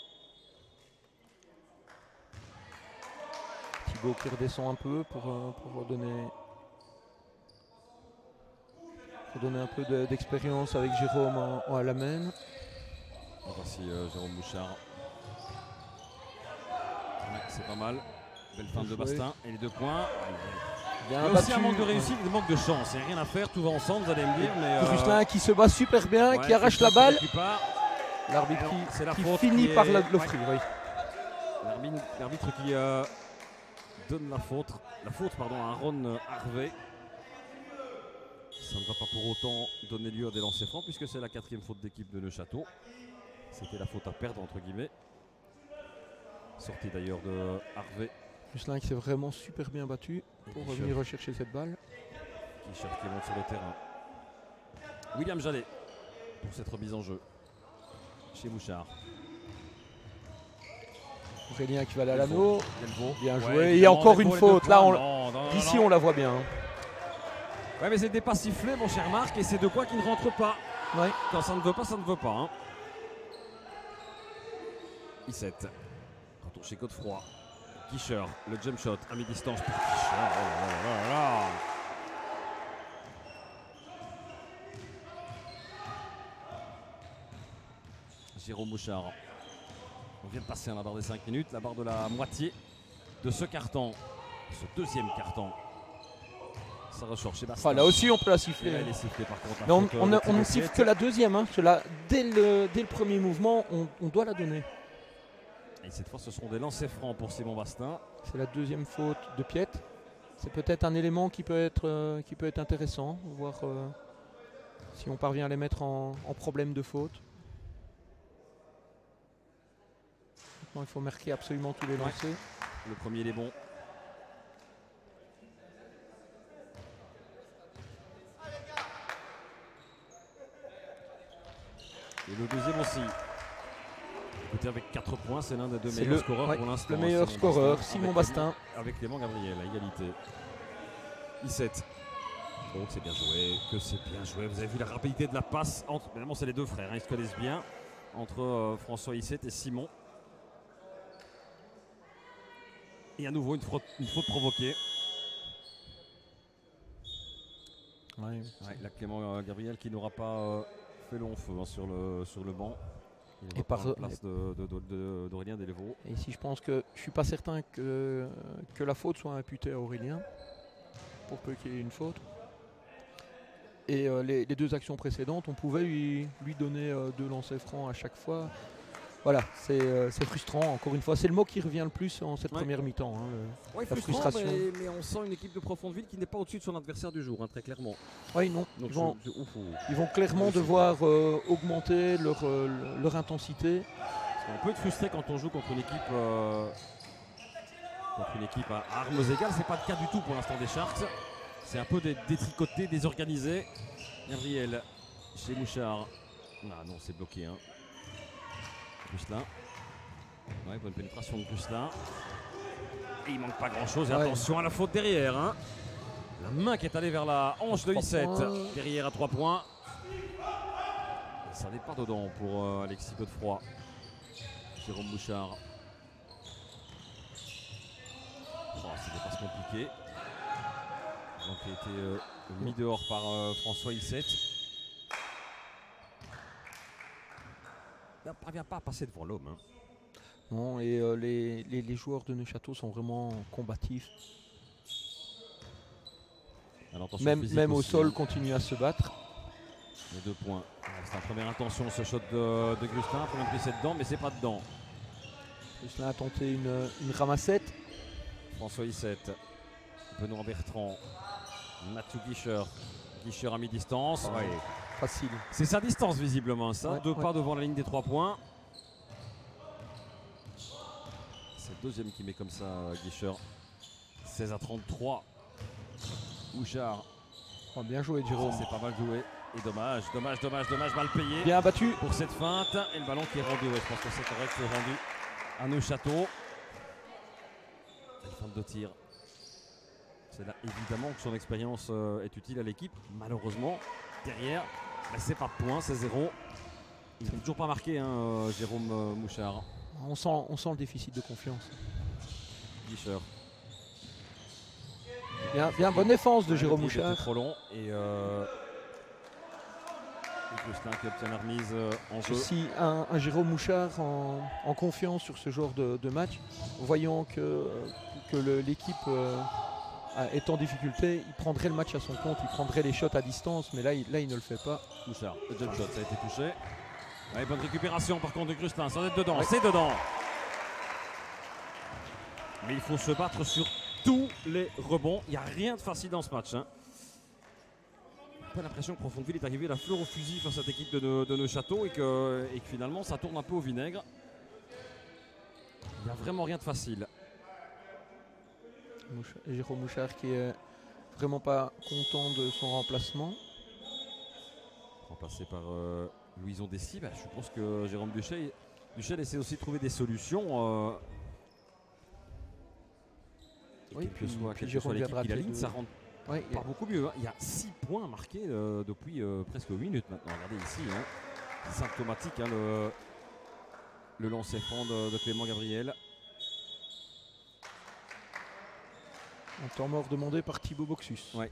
Thibaut qui redescend un peu pour donner un peu d'expérience avec Jérôme à la main. Voici Jérôme Bouchard. Ouais, c'est pas mal. Belle fin de Bastin. Et les 2 points. Il y a aussi un manque de réussite et un manque de chance. Il n'y a rien à faire, tout va ensemble, vous allez me dire. Mais Rustin qui se bat super bien, qui arrache la balle. L'arbitre qui finit par l'offrir. Oui. L'arbitre qui donne la faute à Aaron Harvey. Ça ne va pas pour autant donner lieu à des lancers francs puisque c'est la 4e faute d'équipe de Neuchâtel. C'était la faute à perdre entre guillemets. Sortie d'ailleurs de Harvey. Rustin qui s'est vraiment super bien battu pour revenir rechercher cette balle. Qui monte sur le terrain. William Jallet pour cette remise en jeu chez Bouchard. Aurélien qui va aller à l'anneau. Bien joué. Ouais, et encore une faute. Là, d'ici on la voit bien. Ouais, mais c'est des pas sifflés, mon cher Marc, et c'est 2 points qui ne rentrent pas. Ouais. Quand ça ne veut pas, ça ne veut pas. Hein. Issette. Retour chez Godefroy. Kischer, le jump shot à mi-distance pour Kischer. Oh là là. Jérôme Bouchard. On vient de passer à la barre des 5 minutes, la barre de la moitié de ce carton, ce deuxième carton. Ça ressort chez Bastin. Là aussi, on peut la siffler. Elle est sifflée par contre. Mais on ne siffle que la deuxième. Hein. Dès le premier mouvement, on doit la donner. Et cette fois, ce seront des lancers francs pour Simon Bastin. C'est la deuxième faute de Piet. C'est peut-être un élément qui peut être intéressant. Voir si on parvient à les mettre en problème de faute. Maintenant, il faut marquer absolument tous les lancers. Le premier, il est bon. Et le deuxième aussi. Écoutez, avec 4 points, c'est l'un des 2 meilleurs scoreurs pour l'instant. Le meilleur scoreur, Simon Bastin. Avec Clément Gabriel, à égalité. Issette. Oh, c'est bien joué, que c'est bien joué. Vous avez vu la rapidité de la passe entre. Évidemment, c'est les 2 frères, hein, ils se connaissent bien. Entre François Issette et Simon. Et à nouveau, une faute provoquée. Ouais, la Clément Gabriel qui n'aura pas fait long feu hein, sur le banc. Il par la place d'Aurélien Delvaux. Et ici, je pense que je suis pas certain que la faute soit imputée à Aurélien, pour peu qu'il y ait une faute. Et les 2 actions précédentes, on pouvait lui donner 2 lancers francs à chaque fois. Voilà, c'est frustrant. Encore une fois, c'est le mot qui revient le plus en cette première mi-temps. Hein, la frustration. Mais on sent une équipe de Profondeville qui n'est pas au-dessus de son adversaire du jour, hein, très clairement. Oui, non. Donc Ils vont clairement devoir augmenter leur intensité. On peut être frustré quand on joue contre une équipe à armes égales. C'est pas le cas du tout pour l'instant des Sharks. C'est un peu détricoté, désorganisé. Gabriel chez Mouchard. Ah non, c'est bloqué. Hein. Gusselin. Ouais, bonne pénétration de Gusselin. Et il manque pas grand chose. Et attention à la faute derrière. Hein. La main qui est allée vers la hanche de Issette. Derrière à 3 points. Et ça n'est pas dedans pour Alexis Godefroy. Jérôme Bouchard. compliqué. Donc il a été mis dehors par François Ilset. Il ne parvient pas à passer devant l'homme. Hein. Non, et les joueurs de Neuchâtel sont vraiment combatifs. Même au sol, continuent à se battre. Les 2 points. C'est la première intention, ce shot de Gustin. Première prise dedans, mais c'est pas dedans. Gustin a tenté une ramassette. François Ilset. Benoît Bertrand. Mathieu Guicher. Guicher à mi-distance. Ouais. Facile. C'est sa distance visiblement ça. Ouais, 2 pas devant la ligne des 3 points. C'est le deuxième qui met comme ça Guicher. 16-33. Bouchard. Oh, bien joué Jérôme. C'est pas mal joué. Et dommage, mal payé. Bien battu. Pour cette feinte. Et le ballon qui est rendu. Ouais, je pense que c'est correct, c'est rendu à Neuchâtel. Belle feinte de tir. C'est là évidemment que son expérience est utile à l'équipe. Malheureusement, derrière, c'est pas de point, c'est 0. Il n'a toujours pas marqué, hein, Jérôme Mouchard. On sent le déficit de confiance. Guicher. Bien, bonne défense de Jérôme Mouchard. C'était trop long et Gustin qui obtient la remise en jeu. Si un Jérôme Mouchard en confiance sur ce genre de match, voyant que l'équipe est en difficulté, il prendrait le match à son compte, il prendrait les shots à distance, mais là il ne le fait pas. Mouchard, le jump shot, ça a été touché. Allez, bonne récupération par contre de Gustin, ça doit être dedans, c'est dedans. Mais il faut se battre sur tous les rebonds, il n'y a rien de facile dans ce match. Hein. J'ai l'impression que Profondeville est arrivé la fleur au fusil face à cette équipe de Neuchâtel et que finalement ça tourne un peu au vinaigre. Il n'y a vraiment rien de facile. Jérôme Mouchard qui est vraiment pas content de son remplacement. Remplacé par Louison Dessy, je pense que Jérôme Duchel essaie aussi de trouver des solutions. Oui, quelle que soit l'équipe qui la ligne, ça rentre pas beaucoup mieux. Hein. Il y a 6 points marqués depuis presque 8 minutes maintenant. Regardez ici, hein. C'est symptomatique hein, le lancer franc de Clément Gabriel. Un temps mort demandé par Thibaut Boxus. Ouais.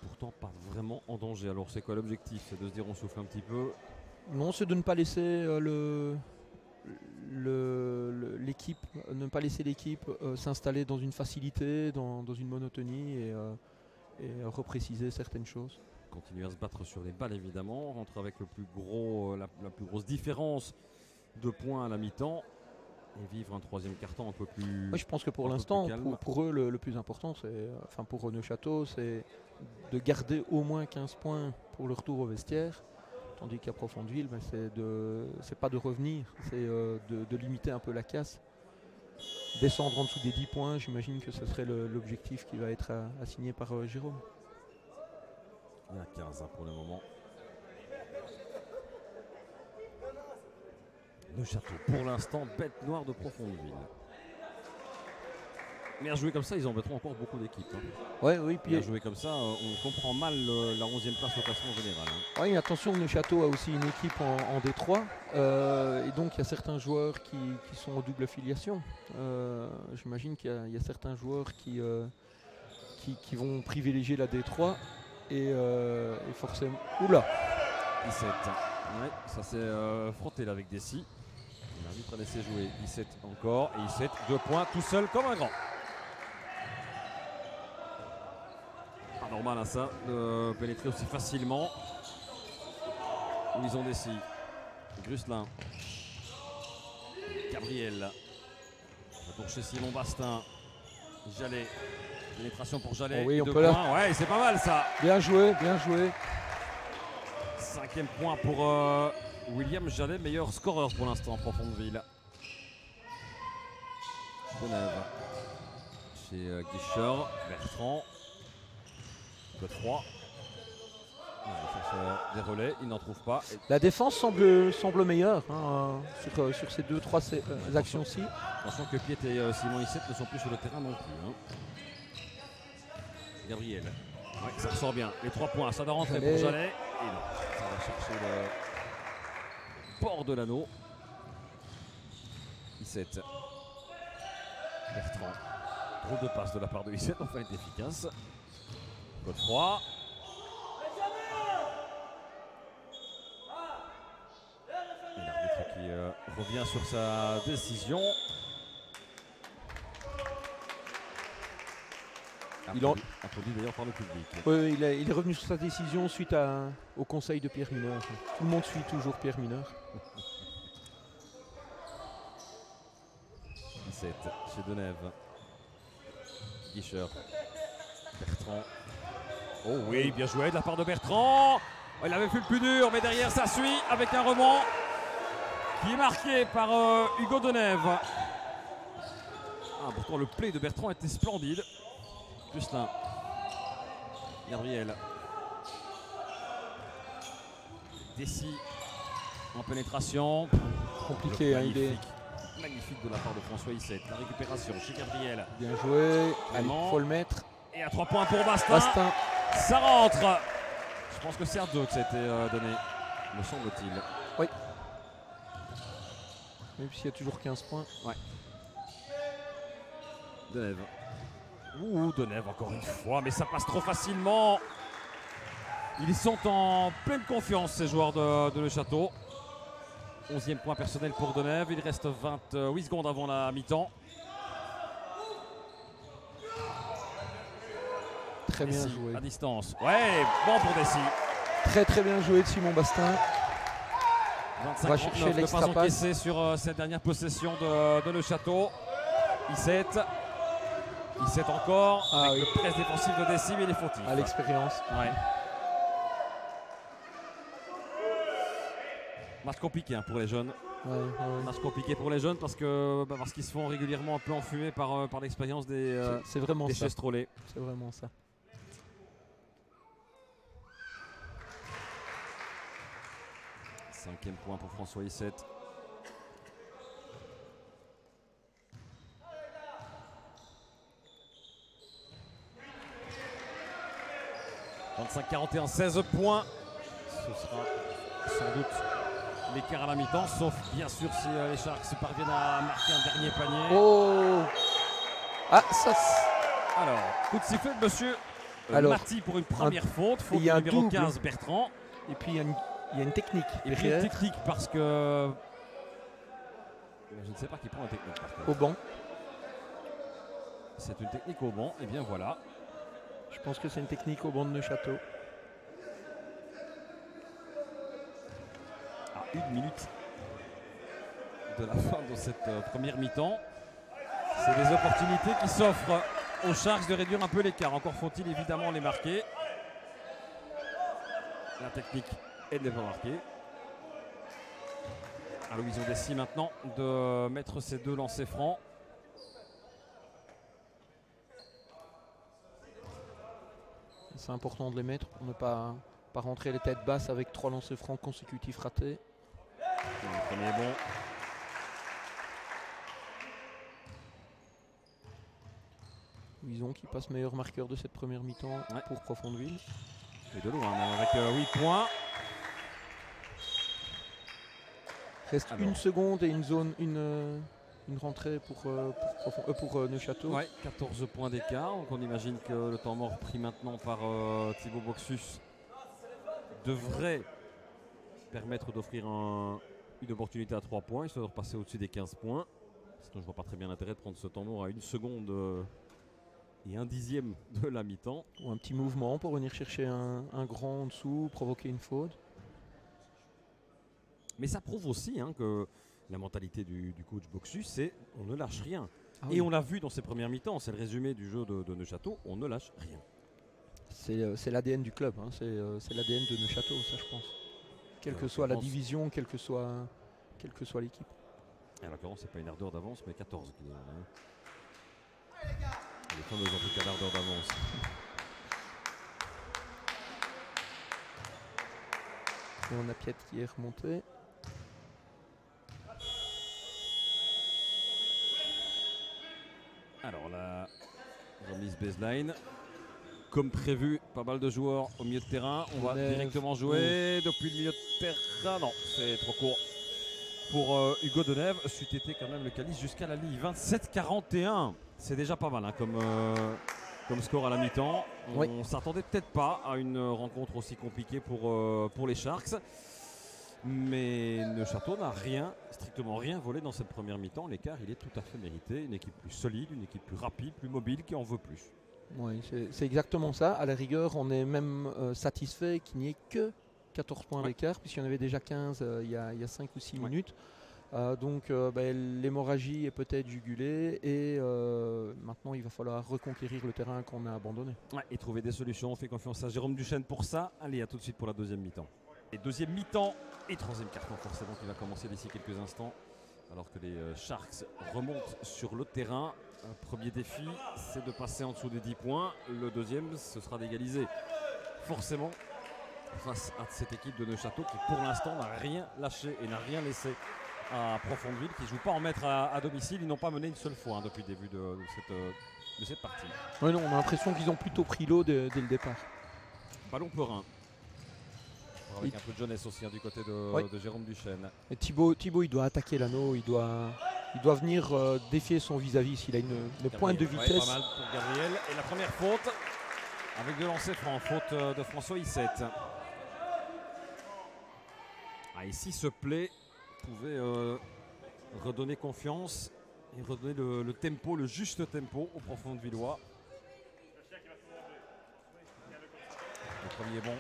Pourtant pas vraiment en danger. Alors c'est quoi l'objectif? C'est de se dire on souffle un petit peu? Non, c'est de ne pas laisser l'équipe, ne pas laisser l'équipe s'installer dans une facilité, dans une monotonie et repréciser certaines choses. Continuer à se battre sur les balles évidemment, rentrer avec la plus grosse différence de points à la mi-temps et vivre un troisième quart-temps un peu plus. Oui, je pense que pour l'instant, pour eux, le plus important, pour Neuchâtel, c'est de garder au moins 15 points pour le retour au vestiaire. Tandis qu'à Profondeville, c'est pas de revenir, c'est de limiter un peu la casse. Descendre en dessous des 10 points, j'imagine que ce serait l'objectif qui va être assigné par Jérôme. Il y a 15 hein, pour le moment. Neuchâtel, pour l'instant, bête noire de Profondeville. Mais à jouer comme ça, ils embêteront encore beaucoup d'équipes. Hein. Oui, puis à jouer comme ça, on comprend mal la 11e place au classement général. Hein. Oui, attention, Neuchâtel a aussi une équipe en D3. Et donc, il y a certains joueurs qui sont en double filiation. J'imagine qu'il y a certains joueurs qui vont privilégier la D3. Et forcément... Oula 17. Ouais, ça s'est frotté là avec Dessy. L'arbitre a laissé jouer 17 encore. Et 17, 2 points tout seul comme un grand. Pas normal à ça de pénétrer aussi facilement. Louison Dessy. Grusselin. Gabriel. Retour chez Simon Bastin. Jallet. Pénétration pour Jallet. Oh oui, on peut points. Ouais, c'est pas mal ça. Bien joué, bien joué. 5e point pour William Jallet, meilleur scoreur pour l'instant, Profondeville. Bonheur. Chez Guicher, Bertrand, Godefroy. Il cherche des relais, il n'en trouve pas. La défense semble meilleure sur ces 2-3 actions-ci. Attention que Piet et Simon Isset ne sont plus sur le terrain non plus. Hein. Gabriel. Ouais, ça ressort bien. Les 3 points, ça doit rentrer pour Jallet. Et non, ça va chercher le bord de l'anneau. Isset. Bertrand. Drôle de passe de la part de Issette, enfin est efficace. Godefroy. Et l'arbitre qui revient sur sa décision. Applaudi d'ailleurs par le public. Oui, il est revenu sur sa décision suite au conseil de Pierre Mineur. Tout le monde suit toujours Pierre Mineur. 17 chez Denève. Guicheur. Bertrand. Oh oui, bien joué de la part de Bertrand. Oh, il avait fait le plus dur, mais derrière ça suit avec un rebond qui est marqué par Hugo Denève. Ah, pourtant le play de Bertrand était splendide. Justin. Gabriel. Dessy en pénétration. Compliqué, hein, il est magnifique de la part de François Issette. La récupération chez Gabriel. bien joué. Allez, faut le mettre. Et à 3 points pour Bastin. Bastin. Ça rentre. Je pense que c'est à 2 que ça a été donné, me semble-t-il. Oui. Même s'il y a toujours 15 points. Ouais. Denève. Ouh, Denève encore une fois, mais ça passe trop facilement. Ils sont en pleine confiance, ces joueurs de Le Château. 11e point personnel pour Denève. Il reste 28 secondes avant la mi-temps. Très bien Dessy, joué. à distance. Ouais, bon pour Dessy. Très très bien joué de Simon Bastin. 25 On va chercher de pas l'extra passe. encaissé sur cette dernière possession de Le Château. Issette. Issette encore. Ah avec oui. le presse défensif de Dessy, mais il est fautif. À l'expérience. Ouais. Match compliqué hein, pour les jeunes. Ouais. Match compliqué pour les jeunes parce qu'ils se font régulièrement un peu enfumer par l'expérience des C'est vraiment ça. chaises trollées. C'est vraiment ça. Cinquième point pour François Issette. « 25-41, 16 points. Ce sera sans doute l'écart à la mi-temps, sauf bien sûr si les Sharks parviennent à marquer un dernier panier. Oh. Ah, ça. Alors, coup de sifflet de monsieur Mati pour une première faute. Faute il y a un numéro double. 15, Bertrand. Et puis il y a une technique. Et puis une technique parce que... Je ne sais pas qui prend la technique par contre. Au banc. C'est une technique au banc, et bien voilà. Je pense que c'est une technique au banc de Neuchâteau. À 1 minute de la fin de cette première mi-temps. C'est des opportunités qui s'offrent aux Sharks de réduire un peu l'écart. Encore faut-il évidemment les marquer. La technique est de les pas marquer. À l'horizon Dessy maintenant de mettre ces deux lancers francs. C'est important de les mettre pour ne pas rentrer les têtes basses avec 3 lancers francs consécutifs ratés. Le premier est bon. Louison qui passe meilleur marqueur de cette première mi-temps pour Profondeville. Et de loin même avec 8 points. Reste une seconde et une rentrée pour Neuchâteau. Ouais, 14 points d'écart. Donc on imagine que le temps mort pris maintenant par Thibaut Boxus devrait permettre d'offrir une opportunité à 3 points. Il se doit repasser au-dessus des 15 points. Sinon je ne vois pas très bien l'intérêt de prendre ce temps mort à 1 seconde et 1/10 de la mi-temps. Ou un petit mouvement pour venir chercher un grand en dessous, provoquer une faute. Mais ça prouve aussi que la mentalité du coach Boxus, c'est on ne lâche rien. Ah et oui. on l'a vu dans ces premières mi-temps, c'est le résumé du jeu de Neuchâteau, on ne lâche rien. C'est l'ADN du club, hein. C'est l'ADN de Neuchâteau, ça je pense. Quelle que soit la division, quelle que soit l'équipe. En l'occurrence, c'est pas une ardeur d'avance, mais 14 qui est les fameuses en tout cas l'ardeur d'avance. Et on a Piet qui est remonté. Alors la remise baseline. Comme prévu, pas mal de joueurs au milieu de terrain. On va directement jouer depuis le milieu de terrain. Non, c'est trop court. pour Hugo Denève. C'eût été quand même le Calice jusqu'à la ligne. 27-41. C'est déjà pas mal hein, comme score à la mi-temps. Oui. On s'attendait peut-être pas à une rencontre aussi compliquée pour les Sharks. Mais Neuchâtel n'a strictement rien volé dans cette première mi-temps. L'écart, il est tout à fait mérité. Une équipe plus solide, une équipe plus rapide, plus mobile, qui en veut plus. Oui, c'est exactement ça. À la rigueur, on est même satisfait qu'il n'y ait que 14 points d'écart, puisqu'il y en avait déjà 15 il y a 5 ou 6 minutes. Donc l'hémorragie est peut-être jugulée et maintenant il va falloir reconquérir le terrain qu'on a abandonné. Ouais, et trouver des solutions. On fait confiance à Jérôme Duchesne pour ça. Allez, à tout de suite pour la deuxième mi-temps. Et deuxième mi-temps et troisième carton forcément qui va commencer d'ici quelques instants. Alors que les Sharks remontent sur le terrain. Un premier défi, c'est de passer en dessous des 10 points. Le deuxième, ce sera d'égaliser. Forcément, face à cette équipe de Neuchâtel qui pour l'instant n'a rien lâché et n'a rien laissé à Profondeville, qui ne joue pas en maître à domicile. Ils n'ont pas mené une seule fois hein, depuis le début de cette partie. Oui, non, on a l'impression qu'ils ont plutôt pris l'eau dès le départ. Ballon Perrin. Avec un peu de jeunesse aussi hein, du côté de Jérôme Duchesne. Et Thibaut, il doit attaquer l'anneau, il doit venir défier son vis-à-vis s'il a une pointe de vitesse. Pas mal pour Gabriel. Et la première faute avec de lancer franc, faute de François Issette. Ici ce play pouvait redonner confiance et redonner le tempo, le juste tempo au Profondvillois. Le premier bon.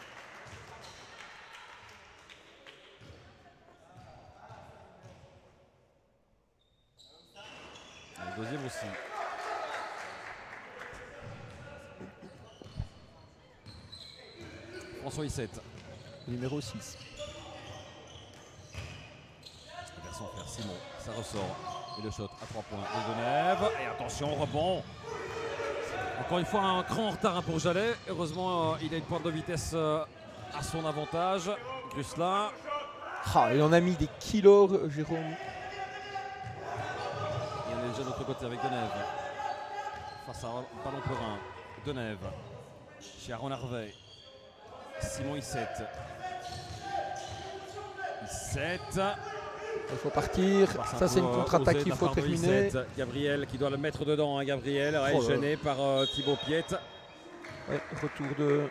Le deuxième aussi. François Issette. Numéro 6. Vers son frère Simon, ça ressort. Et le shot à 3 points de Denève. Et attention, rebond. Encore une fois, un cran en retard hein, pour Jallet. Heureusement, il a une pointe de vitesse à son avantage. Gusselin. Il en a mis des kilos, Jérôme. Il y en a déjà de l'autre côté avec Denève. Face à Ballon Perrin. Denève. Chez Aaron Harvey. Simon Issette. Il faut partir. Ça, c'est une contre-attaque qu'il faut terminer. Gabriel qui doit le mettre dedans. Hein, Gabriel gêné par Thibaut Piette. Ouais, retour de.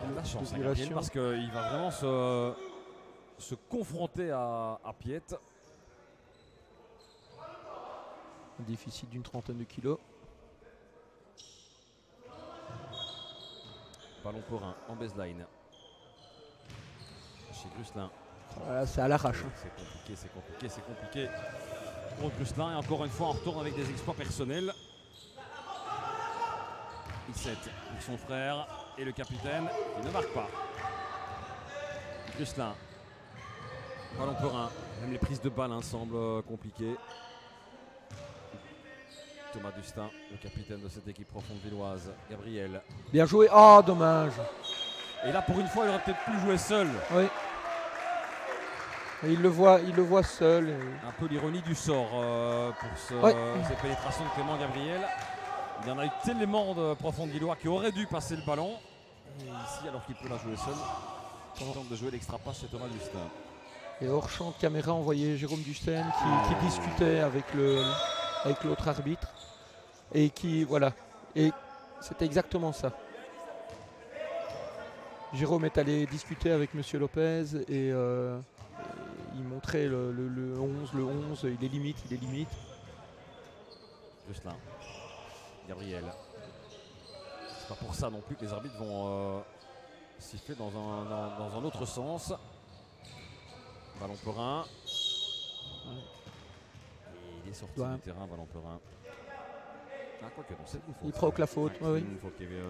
Il a de la chance, Gabriel, parce qu'il va vraiment se confronter à Piette. Un déficit d'une trentaine de kilos. Ballon Perrin en baseline. Chez Gusselin. Voilà, c'est à l'arrache. C'est compliqué. Pour Gusselin et encore une fois on retourne avec des exploits personnels. Issette pour son frère et le capitaine qui ne marque pas. Gusselin. Ballon Perrin. Même les prises de balles hein, semblent compliquées. Thomas Dustin, le capitaine de cette équipe profonde-villoise. Gabriel. Bien joué. Dommage. Et là, pour une fois, il aurait peut-être pu jouer seul. Oui. Et il le voit seul. Un peu l'ironie du sort pour cette pénétration de Clément Gabriel. Il y en a eu tellement de profonde-villois qui auraient dû passer le ballon. Et ici, alors qu'il peut la jouer seul, il tente de jouer l'extra passe chez Thomas Dustin. Et hors champ de caméra, on voyait Jérôme Duchesne qui discutait avec l'autre arbitre. Et c'était exactement ça. Jérôme est allé discuter avec Monsieur Lopez et il montrait le 11, il est limite. Gusselin. Gabriel. C'est pas pour ça non plus que les arbitres vont siffler dans un autre sens. Ballon Perrin. Et il est sorti du terrain, Ballon Perrin. Quoique, non, c'est une faute. Il provoque la faute, oui.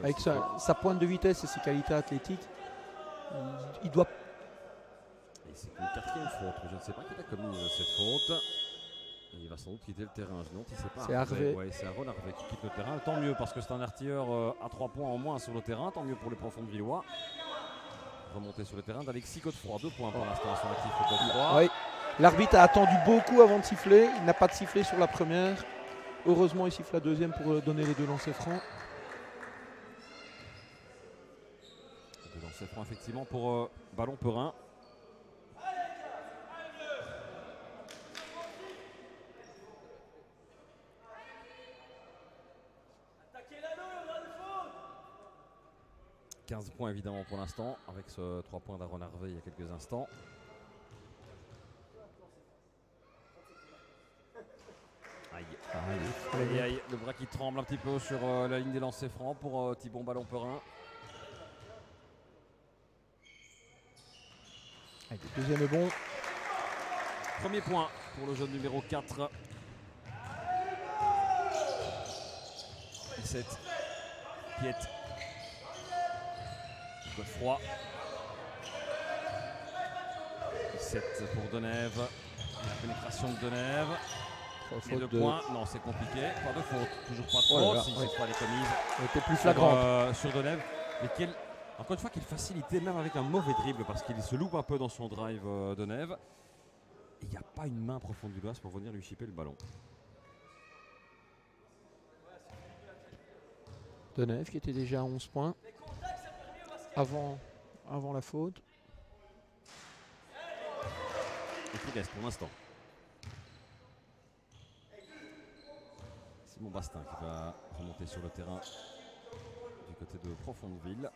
Avec sa pointe de vitesse et ses qualités athlétiques, il doit. Et c'est une quatrième faute. Je ne sais pas qui a commis cette faute. Et il va sans doute quitter le terrain. Je ne sais pas. C'est Harvey. Ouais, c'est Aaron Harvey qui quitte le terrain. Tant mieux parce que c'est un artilleur à 3 points en moins sur le terrain. Tant mieux pour les Profondes-Villois. Remonter sur le terrain d'Alexis Godefroy. 2 points pour l'instant à son actif Godefroy. Oui. L'arbitre a attendu beaucoup avant de siffler. Il n'a pas de sifflet sur la première. Heureusement, il siffle la deuxième pour donner les 2 lancers francs. 2 lancers francs effectivement pour Ballon Perrin. 15 points évidemment pour l'instant, avec ce 3 points d'Aaron Harvey il y a quelques instants. Aïe. Aïe, aïe, le bras qui tremble un petit peu sur la ligne des lancers francs pour Thibon Ballon-Perin. Le deuxième est bon. Premier point pour le jeune numéro 4. 17. Piette. Godefroy. 17 pour Denève. La pénétration de Denève. Les 2 points, non c'est compliqué. Pas de faute, toujours pas de faute. Si cette fois les commises. Elle était plus flagrante. Sur Denève. Mais encore une fois, qu'il facilitait même avec un mauvais dribble parce qu'il se loupe un peu dans son drive Denève. Il n'y a pas une main profonde du doigt pour venir lui chipper le ballon. Denève qui était déjà à 11 points avant la faute. Et qui reste pour l'instant. Simon Bastin qui va remonter sur le terrain du côté de Profondeville.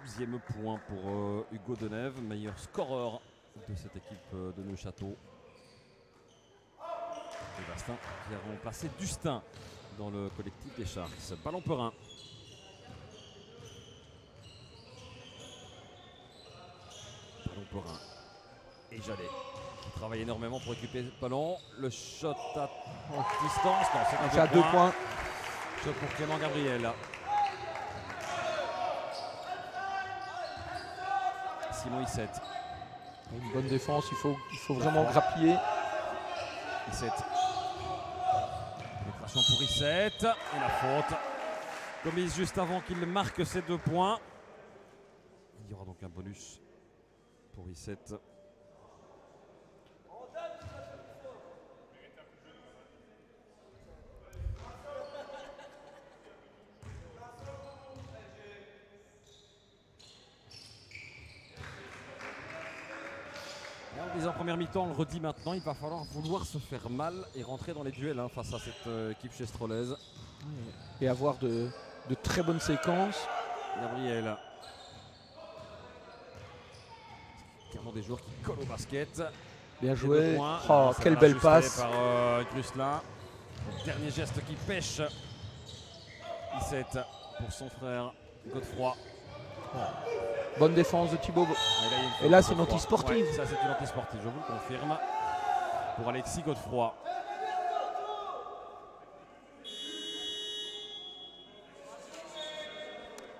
Douzième point pour Hugo Denève, meilleur scoreur de cette équipe de Neuchâteau. Et Bastin qui a remplacé Dustin dans le collectif des Sharks. Ballon-Perin. Ballon-Perin. Et Jallet qui travaille énormément pour récupérer le ballon. Le shot à distance. Non, c'est à 2 points. Shot pour Clément Gabriel. Simon Issette. Une bonne défense, il faut vraiment grappiller. Issette. Pénétration pour Issette. Et la faute. Commise juste avant qu'il marque ces 2 points. Il y aura donc un bonus pour Issette. En première mi-temps, on le redit maintenant, il va falloir vouloir se faire mal et rentrer dans les duels face à cette équipe chestrolaise. Et avoir de très bonnes séquences. Gabriel. Clairement des joueurs qui collent au basket. Bien joué. Oh, quelle belle passe. Par Gruslin. Dernier geste qui pêche. Issette pour son frère Godefroy. Bonne défense de Thibaut. Et là, c'est une anti-sportive. Ouais, ça, c'est une anti-sportive, je vous le confirme. Pour Alexis Godefroy.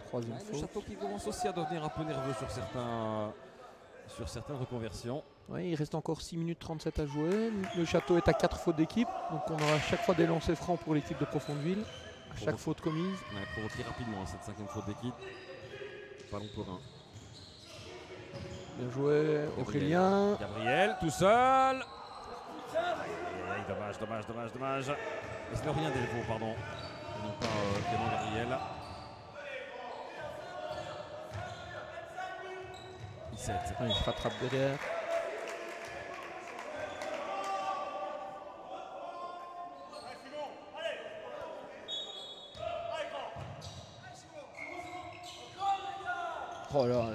Troisième Le Château qui commence aussi à devenir un peu nerveux sur certaines reconversions. Oui, il reste encore 6 minutes 37 à jouer. Le Château est à 4 fautes d'équipe. Donc on aura à chaque fois des lancers francs pour l'équipe de Profondeville. À chaque faute commise. On a provoqué rapidement cette 5e faute d'équipe. Ballon-Perin. Bien joué, Aurélien. Gabriel, tout seul. Dommage. Et c'est Aurélien Delvaux, pardon. Et non pas Clément Gabriel. Il se rattrape derrière. Oh là.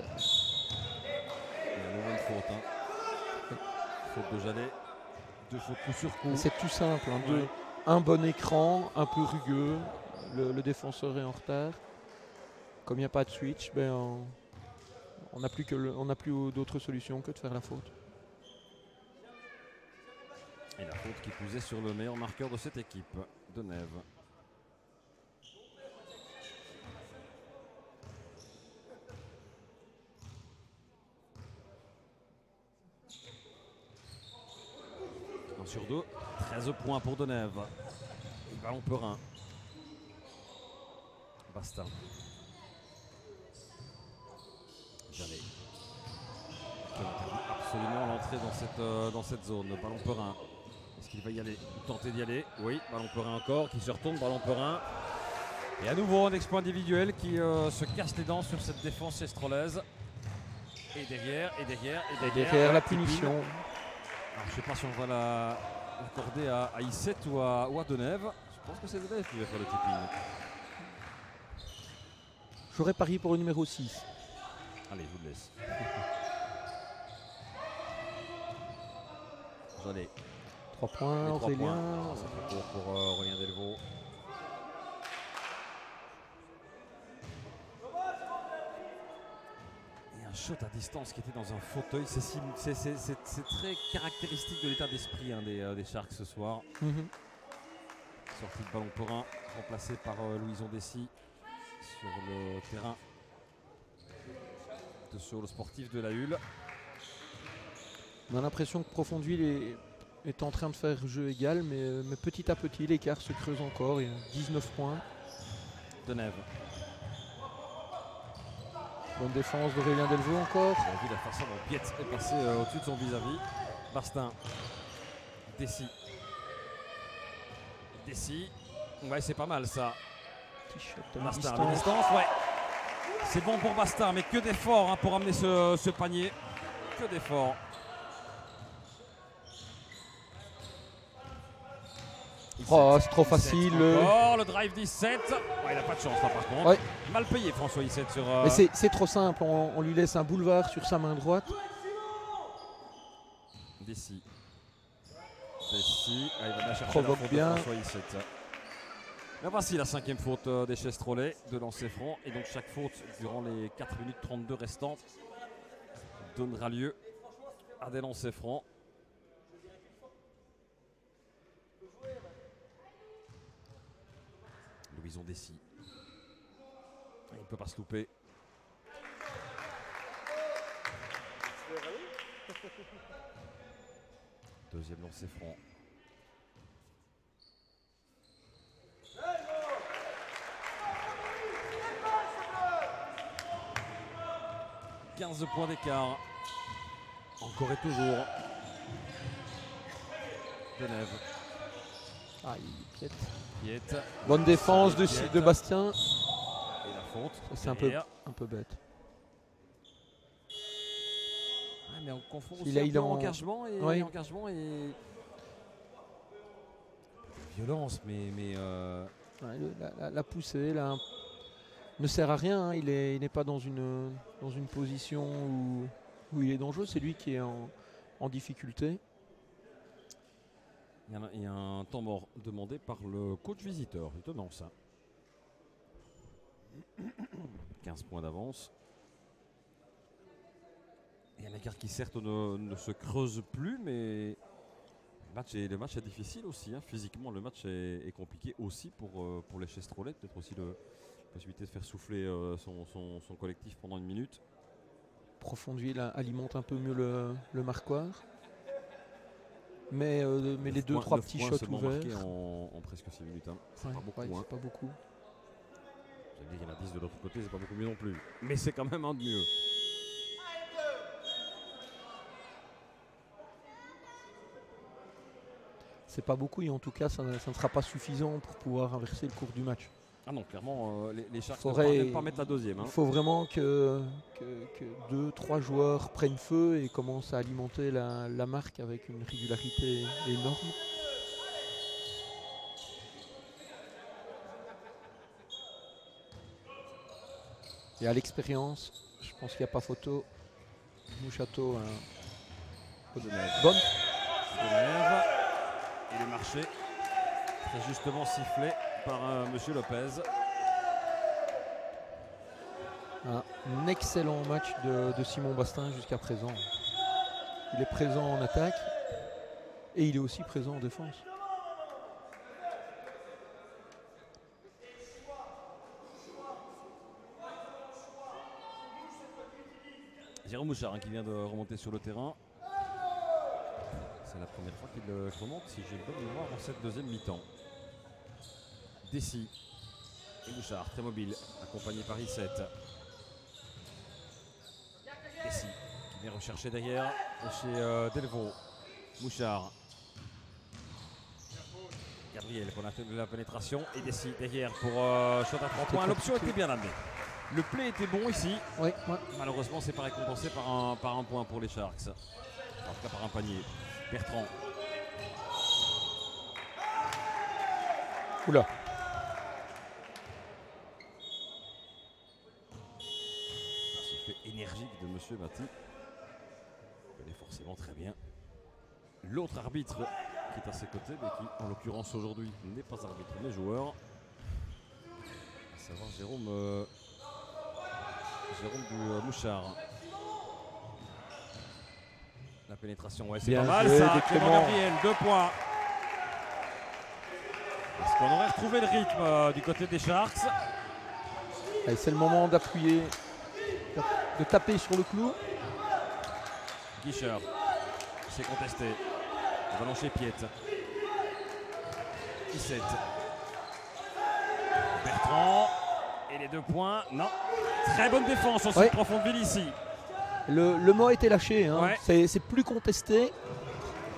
Une faute. Faute de Jallet. 2 fautes coup sur coup. C'est tout simple. Un bon écran, un peu rugueux. Le défenseur est en retard. Comme il n'y a pas de switch, on n'a plus d'autre solution que de faire la faute. Et la faute qui plus est sur le meilleur marqueur de cette équipe, Denève. Sur 2, 13 points pour Denève. Ballon-Perin. Bastin. Jallet. Qui interdit absolument l'entrée dans cette zone. Ballon-Perin. Est-ce qu'il va y aller? Tenter d'y aller? Oui, Ballon-Perin encore qui se retourne. Ballon-Perin. Et à nouveau un exploit individuel qui se casse les dents sur cette défense estrolaise. Et derrière la punition. Alors, je ne sais pas si on voit la accordé à I7 ou à Denève. Je pense que c'est Denève qui va faire le tipping. J'aurais parié pour le numéro 6. Allez, je vous le laisse. Allez. 3 points, Les 3 Aurélien. points. Ça fait court pour Aurélien Delvaux. Et un shot à distance qui était dans un fauteuil. C'est très caractéristique de l'état d'esprit des Sharks ce soir. Sortie de ballon pour un, remplacé par Louison Dessy sur le terrain sur le sportif de la Hule. On a l'impression que Profondeville est en train de faire jeu égal, mais petit à petit l'écart se creuse encore. Il y a 19 points. Denève. Bonne défense d'Aurélien Delvaux encore. On a vu la façon dont Piet est passé au-dessus de son vis-à-vis. Bastin. Dessy. Dessy. Ouais, c'est pas mal ça. Petit shot à Bastin, distance. à distance, ouais. C'est bon pour Bastin, mais que d'efforts pour amener ce panier. Que d'efforts. Oh, c'est trop facile. Encore le drive 17. Ouais, il n'a pas de chance là par contre. Ouais. Mal payé François I7 sur. Mais c'est trop simple, on lui laisse un boulevard sur sa main droite. Dessy. Dessy. Ah, il va bien chercher Provoque la faute bien. de François I7. Mais voici la 5e faute des Chestrolais de lancer franc. Et donc chaque faute durant les 4 minutes 32 restantes donnera lieu à des lancers francs. Louison Dessy. Il ne peut pas se louper. Deuxième lancer franc. « 15 points d'écart. Encore et toujours. Denève. Ah, il piète. Piet. Bonne défense de Piet. Bastien. Et la faute. C'est un derrière. peu bête. Ouais, mais on confond Il aussi a- un il peu en- engagement et Oui. engagement et violence, mais Ouais, la poussée là, ne sert à rien. Hein. Il n'est pas dans une position où il est dangereux. C'est lui qui est en difficulté. il y a un temps mort demandé par le coach visiteur. Étonnant ça. 15 points d'avance. Et un écart qui certes ne se creuse plus, mais le match est difficile aussi. Hein. Physiquement, le match est compliqué aussi pour les Chestrolais. Peut-être aussi la possibilité de faire souffler son collectif pendant une minute. Profondeville alimente un peu mieux le marquoir. Mais les 2-3 petits shots ouverts. En presque 6 minutes. Hein. C'est Ouais, pas beaucoup. ouais, Hein. c'est pas beaucoup. J'allais dire qu'il y en a 10 de l'autre côté, c'est pas beaucoup mieux non plus. Mais c'est quand même un de mieux. C'est pas beaucoup et en tout cas ça ne sera pas suffisant pour pouvoir inverser le cours du match. Ah non, clairement, les Sharks ne Faudrait- peuvent même pas mettre la deuxième. Hein. Il faut vraiment que 2-3 joueurs prennent feu et commencent à alimenter la marque avec une régularité énorme. Et à l'expérience, je pense qu'il n'y a pas photo. Mouchato, bonne. Denève. Il est marché. Très justement sifflé par Monsieur Lopez. Un excellent match de Simon Bastin jusqu'à présent. Il est présent en attaque et il est aussi présent en défense. Jérôme Mouchard qui vient de remonter sur le terrain. C'est la première fois qu'il remonte, si j'ai bonne mémoire, dans cette deuxième mi-temps. Dessy et Mouchard, très mobile, accompagné par I7. Dessy qui vient rechercher derrière chez Delvaux. Mouchard. Gabriel pour la pénétration et Dessy derrière pour shot à 3 points. L'option était bien amenée. Le play était bon ici. Oui, ouais. Malheureusement, c'est pas récompensé par un point pour les Sharks. En tout cas, par un panier. Bertrand. Oula. Ce fait énergique de Monsieur Maty. Il connaît forcément très bien l'autre arbitre qui est à ses côtés, mais qui, en l'occurrence aujourd'hui, n'est pas arbitre mais joueur. À savoir Jérôme du Mouchard. La pénétration, ouais, c'est Bien pas mal joué, ça. des Clément Clément. Gabriel, 2 points. Est-ce qu'on aurait retrouvé le rythme du côté des Sharks? Allez, c'est le moment d'appuyer, de taper sur le clou. Guicher, c'est contesté. Le ballon chez Piet. Issette. Bertrand. Et les 2 points. Non. Très bonne défense aussi de Profondville ici. Le mot a été lâché, hein. Ouais. C'est plus contesté.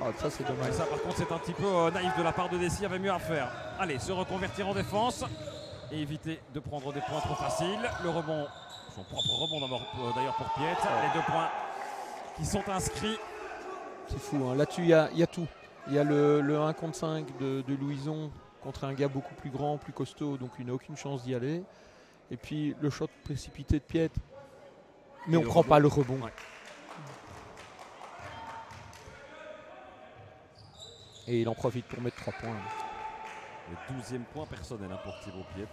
Oh, ça c'est dommage. Ouais, ça par contre c'est un petit peu naïf de la part de Dessy, il y avait mieux à faire. Allez, se reconvertir en défense et éviter de prendre des points trop faciles. Le rebond, son propre rebond d'ailleurs pour Piet. Les 2 points qui sont inscrits. C'est fou, hein. Là-dessus il y a tout. Il y a le 1 contre 5 de Louison contre un gars beaucoup plus grand, plus costaud, donc il n'a aucune chance d'y aller. Et puis le shot précipité de Piet. Mais on ne prend pas le rebond. Ouais. Et il en profite pour mettre 3 points. Le 12e point personnel pour Thibaut Piet. «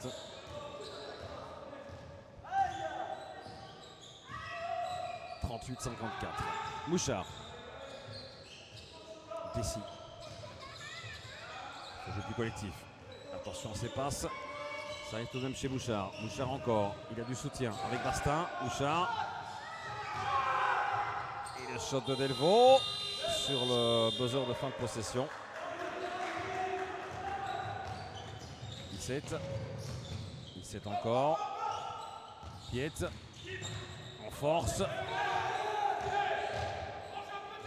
38-54. Mouchard. Dessy. Le jeu plus collectif. Attention à ses passes. Ça arrive tout de même chez Mouchard. Mouchard encore. Il a du soutien avec Bastin. Mouchard. Et le shot de Delvaux sur le buzzer de fin de possession. 17 encore. Piet en force.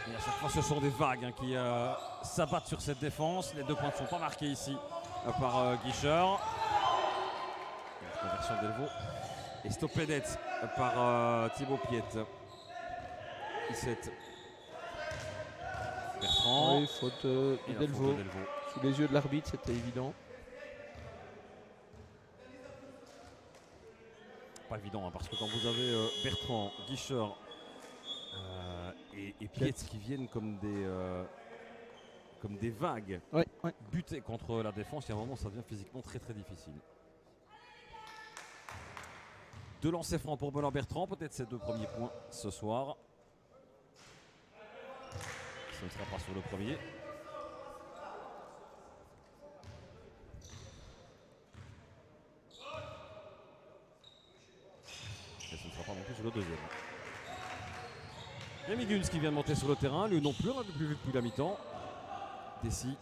Et à chaque fois ce sont des vagues qui s'abattent sur cette défense. Les 2 points ne sont pas marqués ici par Guicher. Conversion d'Elvaux. Et stoppé net par Thibaut Piet. 17. Bertrand. Oui, faute d'Elvaux. Sous les yeux de l'arbitre, c'était évident. Pas évident, hein, parce que quand vous avez Bertrand, Guicher et Piet qui viennent comme des vagues, buter contre la défense, il y a un moment ça devient physiquement très très difficile. 2 lancers francs pour Benoît Bertrand, peut-être ses 2 premiers points ce soir. Ce ne sera pas sur le premier. Et ce ne sera pas non plus sur le deuxième. Rémi Guns qui vient de monter sur le terrain, lui non plus, on l'a plus vu depuis la mi-temps. Dessy.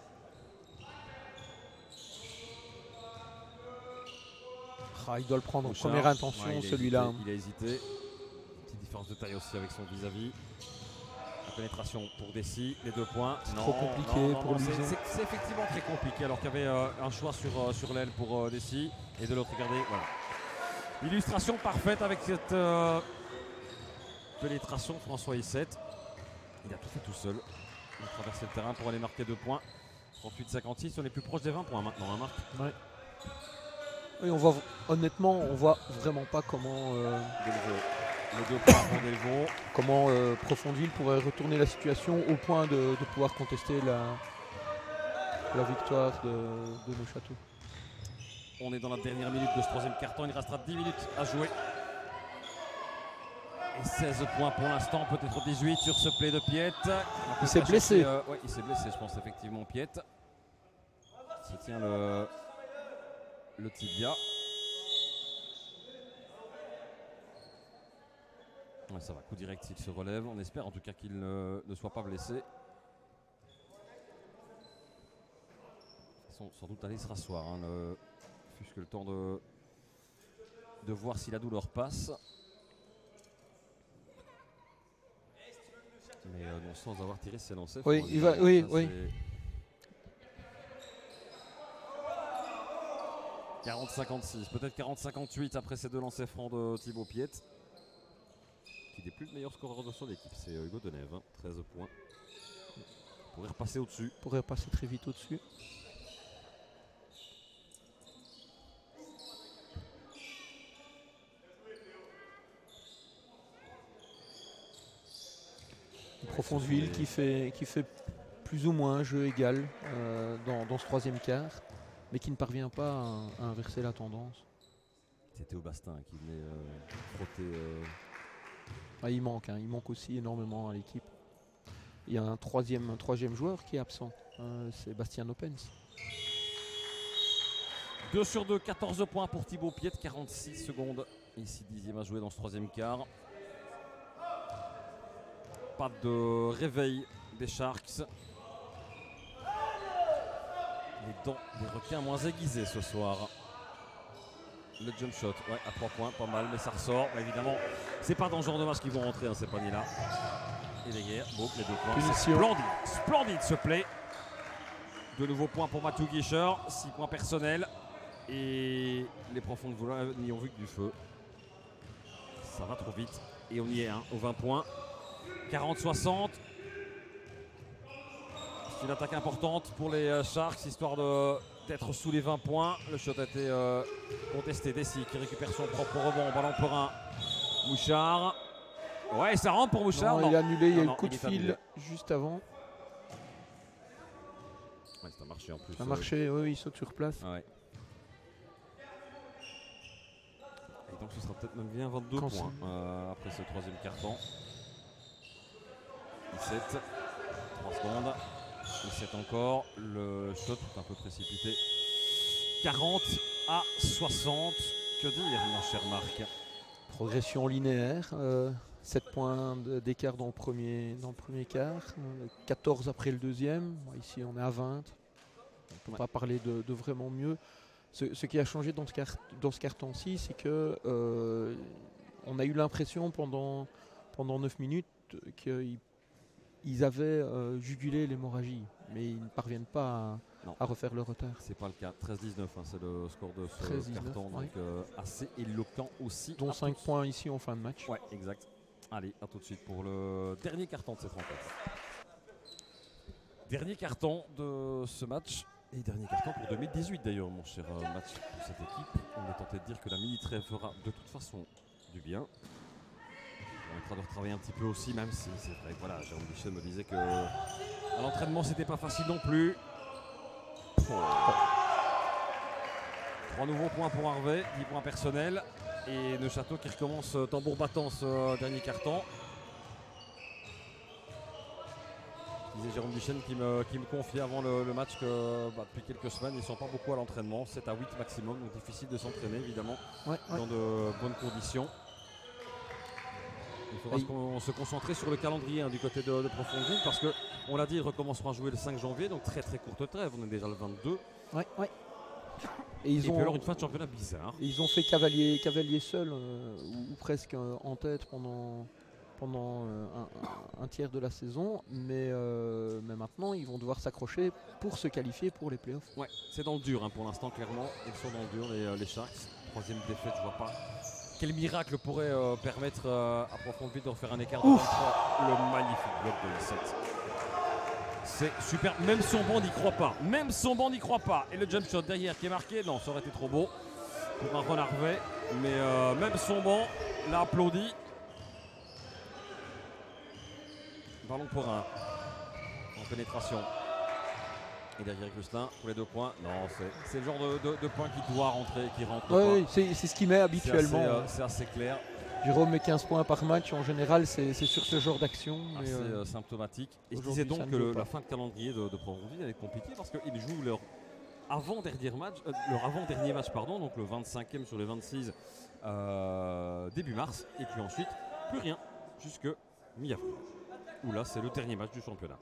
Il doit le prendre en première intention, celui-là. Il a hésité. Petite différence de taille aussi avec son vis-à-vis. La pénétration pour Dessy, les 2 points. C'est trop compliqué pour lui. C'est effectivement très compliqué alors qu'il y avait un choix sur l'aile pour Dessy. Et de l'autre, regardez, voilà. Illustration parfaite avec cette pénétration François Issette. Il a tout fait tout seul. Il a traversé le terrain pour aller marquer 2 points. 38-56, on est plus proche des 20 points maintenant, hein, Marc. Ouais. Oui, honnêtement, on voit vraiment pas comment les 2 points pour Delvaux. Comment Profondville pourrait retourner la situation au point de pouvoir contester la victoire de Neuchâtel. On est dans la dernière minute de ce 3e quart-temps, il restera 10 minutes à jouer. Et 16 points pour l'instant, peut-être 18 sur ce play de Piet. Il s'est blessé. Oui, il s'est blessé, je pense effectivement Piet. Il se tient le tibia. Ouais, ça va, coup direct s'il se relève. On espère en tout cas qu'il ne soit pas blessé. De toute façon, sans doute aller se rasseoir. Puisque le temps de voir si la douleur passe. Mais non, sans avoir tiré ses lancers. Oui, il va, oui. 40-56, peut-être 40-58 après ces 2 lancers francs de Thibaut Piet. Qui n'est plus le meilleur scoreur de son équipe, c'est Hugo Denève, 13 points. Pourrait repasser au-dessus. Pourrait repasser très vite au-dessus. Profondville qui fait plus ou moins un jeu égal dans ce troisième quart, mais qui ne parvient pas à inverser la tendance. C'était au Bastin qui venait frotter. Il manque aussi énormément à l'équipe. Il y a un troisième joueur qui est absent, c'est Bastien Opens. 2 sur 2, 14 points pour Thibaut Piette, 46 secondes. Ici, 10e à jouer dans ce troisième quart. Pas de réveil des Sharks. Les dents des requins moins aiguisées ce soir. Le jump shot, ouais, à 3 points, pas mal, mais ça ressort. Mais évidemment, c'est pas dans le genre de match qu'ils vont rentrer, hein, ces paniers-là. Et les guerres, bon, les 2 points. C'est splendide ce play. De nouveaux points pour Mathieu Guicher, 6 points personnels. Et les profonds de n'y ont vu que du feu. Ça va trop vite. Et on y est, hein, aux 20 points. 40-60. C'est une attaque importante pour les Sharks, histoire d'être sous les 20 points. Le shot a été contesté. Dessy qui récupère son propre rebond. Ballon pour un Mouchard. Ouais, ça rentre pour Mouchard. Non, il est annulé, il y a eu le coup de fil juste avant. Ouais, ça a marché en plus. Ça a marché, oui, il saute sur place. Ouais. Et donc ce sera peut-être même bien 22 points après ce troisième carton. 17, 3 secondes. 17 encore. Le shot est un peu précipité. 40-60. Que dire, mon cher Marc? Progression linéaire. 7 points d'écart dans le premier quart. 14 après le deuxième. Bon, ici, on est à 20. On ne peut pas parler de vraiment mieux. Ce qui a changé dans ce carton-ci, c'est que on a eu l'impression pendant 9 minutes qu'ils avaient jugulé l'hémorragie, mais ils ne parviennent pas à refaire le retard. C'est pas le cas. 13-19, hein, c'est le score de ce carton, donc assez éloquent aussi. Dont 5 points ici en fin de match. Ouais, exact. Allez, à tout de suite pour le dernier carton de cette rencontre. Dernier carton de ce match. Et dernier carton pour 2018 d'ailleurs, mon cher Mathieu, pour cette équipe. On est tenté de dire que la mini-trêve fera de toute façon du bien. On est en train de retravailler un petit peu aussi, même si c'est vrai que voilà, Jérôme Michel me disait que à l'entraînement c'était pas facile non plus. 3 nouveaux points pour Harvey, 10 points personnels. Et Neuchâtel qui recommence tambour battant ce dernier carton. Disait Jérôme Duchesne qui me confiait avant le match que depuis quelques semaines ils ne sont pas beaucoup à l'entraînement, 7 à 8 maximum, donc difficile de s'entraîner évidemment dans de bonnes conditions. Il faudra se concentrer sur le calendrier du côté de Profondville parce qu'on l'a dit, ils recommenceront à jouer le 5 janvier, donc très très courte trêve, on est déjà le 22. Et puis alors une fin de championnat bizarre. Ils ont fait cavalier seul ou presque en tête pendant un tiers de la saison, mais maintenant ils vont devoir s'accrocher pour se qualifier pour les playoffs. Ouais, c'est dans le dur pour l'instant, clairement. Ils sont dans le dur, les Sharks. Troisième défaite, je vois pas quel miracle pourrait permettre à Profondville de refaire un écart de 23. Le magnifique bloc de 17. C'est super, même son banc n'y croit pas. Même son banc n'y croit pas. Et le jump shot derrière qui est marqué, non, ça aurait été trop beau pour un Ron Harvey. Mais même son banc l'a applaudi. Ballon pour un en pénétration. Et derrière Gustin pour les 2 points. Non, c'est le genre de point qui doit rentrer, qui rentre pas. Oui, c'est ce qu'il met habituellement. C'est assez clair. Jérôme met 15 points par match. En général, c'est sur ce genre d'action. C'est symptomatique. Et je disais donc que la fin de calendrier de Profondville est compliquée parce qu'ils jouent leur avant-dernier match, donc le 25e sur les 26 début mars. Et puis ensuite, plus rien jusque mi-avril. Où là c'est le dernier match du championnat.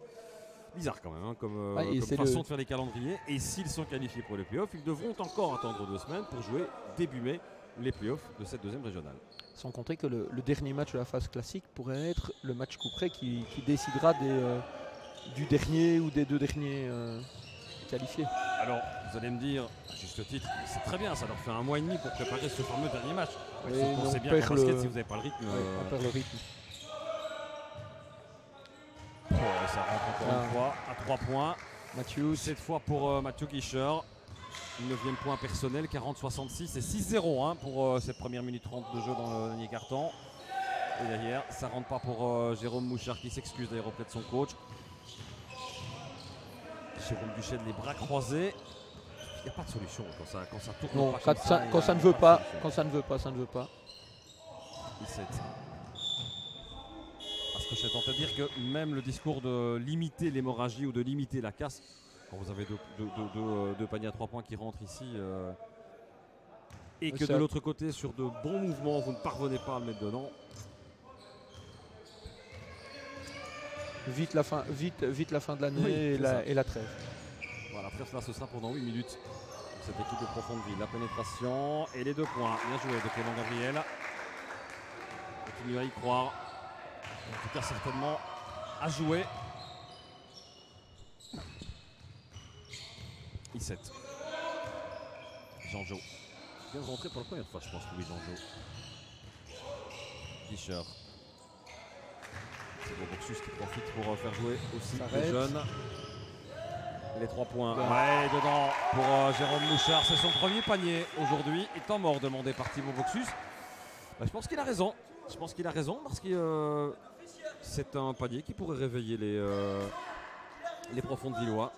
Bizarre quand même comme façon de faire les calendriers. Et s'ils sont qualifiés pour les playoffs, ils devront encore attendre 2 semaines pour jouer début mai les playoffs de cette deuxième régionale. Sans compter que le dernier match de la phase classique pourrait être le match couperet qui décidera du dernier ou des 2 derniers qualifiés. Alors vous allez me dire, à juste titre, c'est très bien, ça leur fait 1 mois et demi pour préparer ce fameux dernier match. On sait bien qu'en basket, si vous n'avez pas le rythme... on perd le rythme. Ça rentre encore une fois à 3 points. Mathieu, cette fois pour Mathieu Guicher. 9e point personnel, 40-66 et 6-0 pour cette première minute 30 de jeu dans le dernier carton. Et derrière, ça rentre pas pour Jérôme Mouchard qui s'excuse d'ailleurs auprès de son coach. Jérôme Duchesne, les bras croisés. Il n'y a pas de solution quand ça tourne. Non, pas quand ça ne veut pas, quand ça ne veut pas, ça ne veut pas. 17. Parce que je suis tenté de dire que même le discours de limiter l'hémorragie ou de limiter la casse, quand vous avez deux paniers à 3 points qui rentrent ici, et que de l'autre côté, sur de bons mouvements, vous ne parvenez pas à le mettre dedans. Vite la fin de l'année Oui, et la trêve. Voilà, après cela, ce sera pendant 8 minutes pour cette équipe de Profondeville. La pénétration et les 2 points. Bien joué de Clément Gabriel. Continue à y croire. En tout cas, certainement à jouer. 17. Jean-Jo. Bien rentré pour la première fois, je pense, oui, Jean-Jo. Fischer. C'est Boursus qui profite pour faire jouer aussi les jeunes. Les 3 points. Ouais, dedans pour Jérôme Mouchard. C'est son premier panier aujourd'hui. Et temps mort demandé par Thibaut Boxus. Bah, je pense qu'il a raison. Je pense qu'il a raison parce que c'est un panier qui pourrait réveiller les Profondvillois.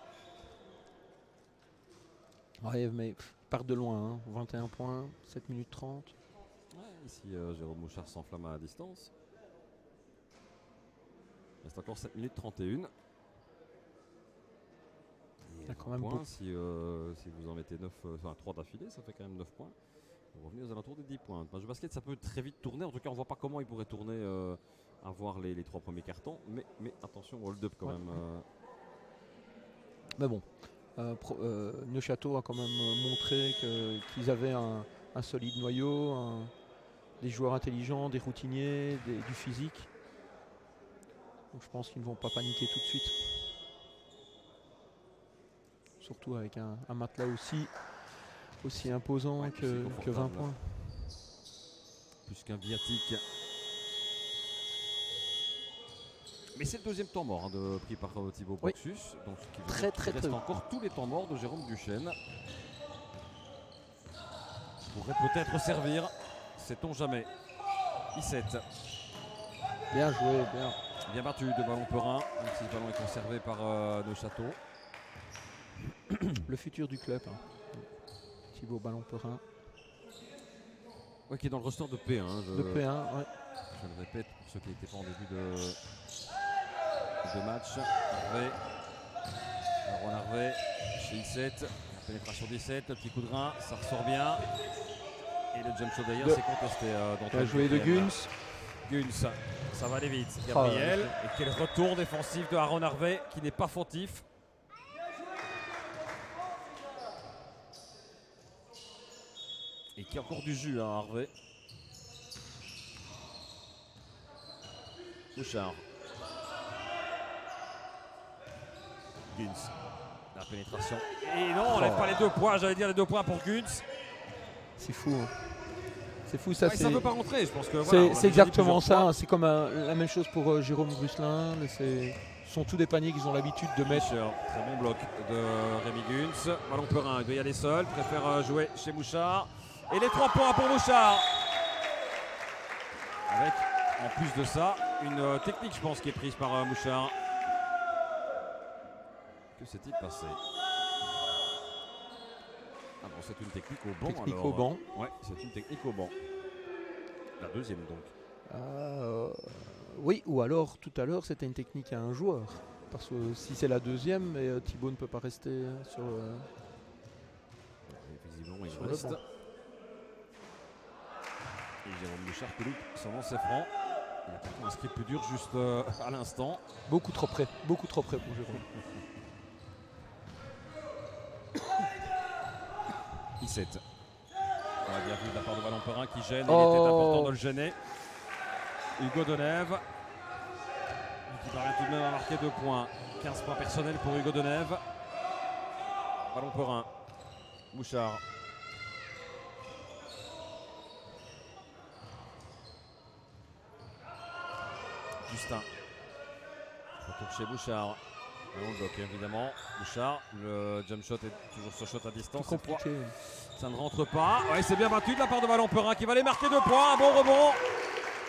Ouais, mais ils partent de loin. Hein. 21 points, 7 minutes 30. Ouais, ici, Jérôme Mouchard s'enflamme à distance. Il reste encore 7 minutes 31. Et quand même points, si vous en mettez 3 d'affilée, ça fait quand même 9 points. On revient aux alentours des 10 points. Le basket, ça peut très vite tourner. En tout cas, on ne voit pas comment il pourrait tourner, avoir les 3 premiers cartons. Mais attention, hold-up quand même. Mais bon, Neuchâtel a quand même montré qu'ils avaient un solide noyau, des joueurs intelligents, des routiniers, du physique. Donc je pense qu'ils ne vont pas paniquer tout de suite. Surtout avec un matelas aussi imposant que 20 points. Plus qu'un viatique. Mais c'est le deuxième temps mort pris par Thibaut Boxus. Donc ce qui reste encore tous les temps morts de Jérôme Duchesne. Pourrait peut-être servir, sait-on jamais. 17. Bien joué, bien battu de ballon Perrin, même si le ballon est conservé par Neuchâtel. Le futur du club. Hein. Thibaut Ballon Perrin. Oui, qui est dans le roster de P1. De P1, ouais. Je le répète pour ceux qui n'étaient pas en début de match. Aaron Harvey chez I7. Pénétration 17, le petit coup de rein, ça ressort bien. Et le jump shot d'ailleurs, c'est contesté. Bien joué de Guns. Guns, ça va aller vite. Gabriel, et quel retour défensif de Aaron Harvey qui n'est pas fautif. Et qui a encore du jus, hein, Harvey. Mouchard. Guns. La pénétration. Et non, on n'enlève pas les 2 points. J'allais dire les 2 points pour Guns. C'est fou. Hein. C'est fou, ça. Ça ne peut pas rentrer, je pense que. C'est exactement ça. Hein. C'est comme la même chose pour Jérôme Grusselin. Ce sont tous des paniers qu'ils ont l'habitude de mettre. Très bon bloc de Rémi Guns. Ballon Perrin, il doit y aller seul. Préfère jouer chez Mouchard. Et les 3 points pour Mouchard. Avec, en plus de ça, une technique, je pense, qui est prise par Mouchard. Que s'est-il passé? Ah bon, c'est une technique au banc. Technique alors. Au banc. Ouais, c'est une technique au banc. La deuxième donc. Oui, ou alors tout à l'heure c'était une technique à un joueur. Parce que si c'est la deuxième, Thibaut ne peut pas rester sur. Visiblement, il reste. Et Jérôme Mouchard qui loupe son lancer franc. Il a peut-être inscrit plus dur juste à l'instant. Beaucoup trop près pour Jérôme. 17. On a bien vu de la part de Ballon Perrin qui gêne. Il était important de le gêner. Hugo Denève qui parvient tout de même à marquer 2 points. 15 points personnels pour Hugo Denève. Ballon Perrin. Mouchard. Justin. Retour chez Bouchard. On bloque évidemment. Bouchard, le jump shot est toujours ce shot à distance. C'est compliqué. Ça ne rentre pas. Ouais, c'est bien battu de la part de Ballon Perrin qui va aller marquer 2 points. Un bon rebond.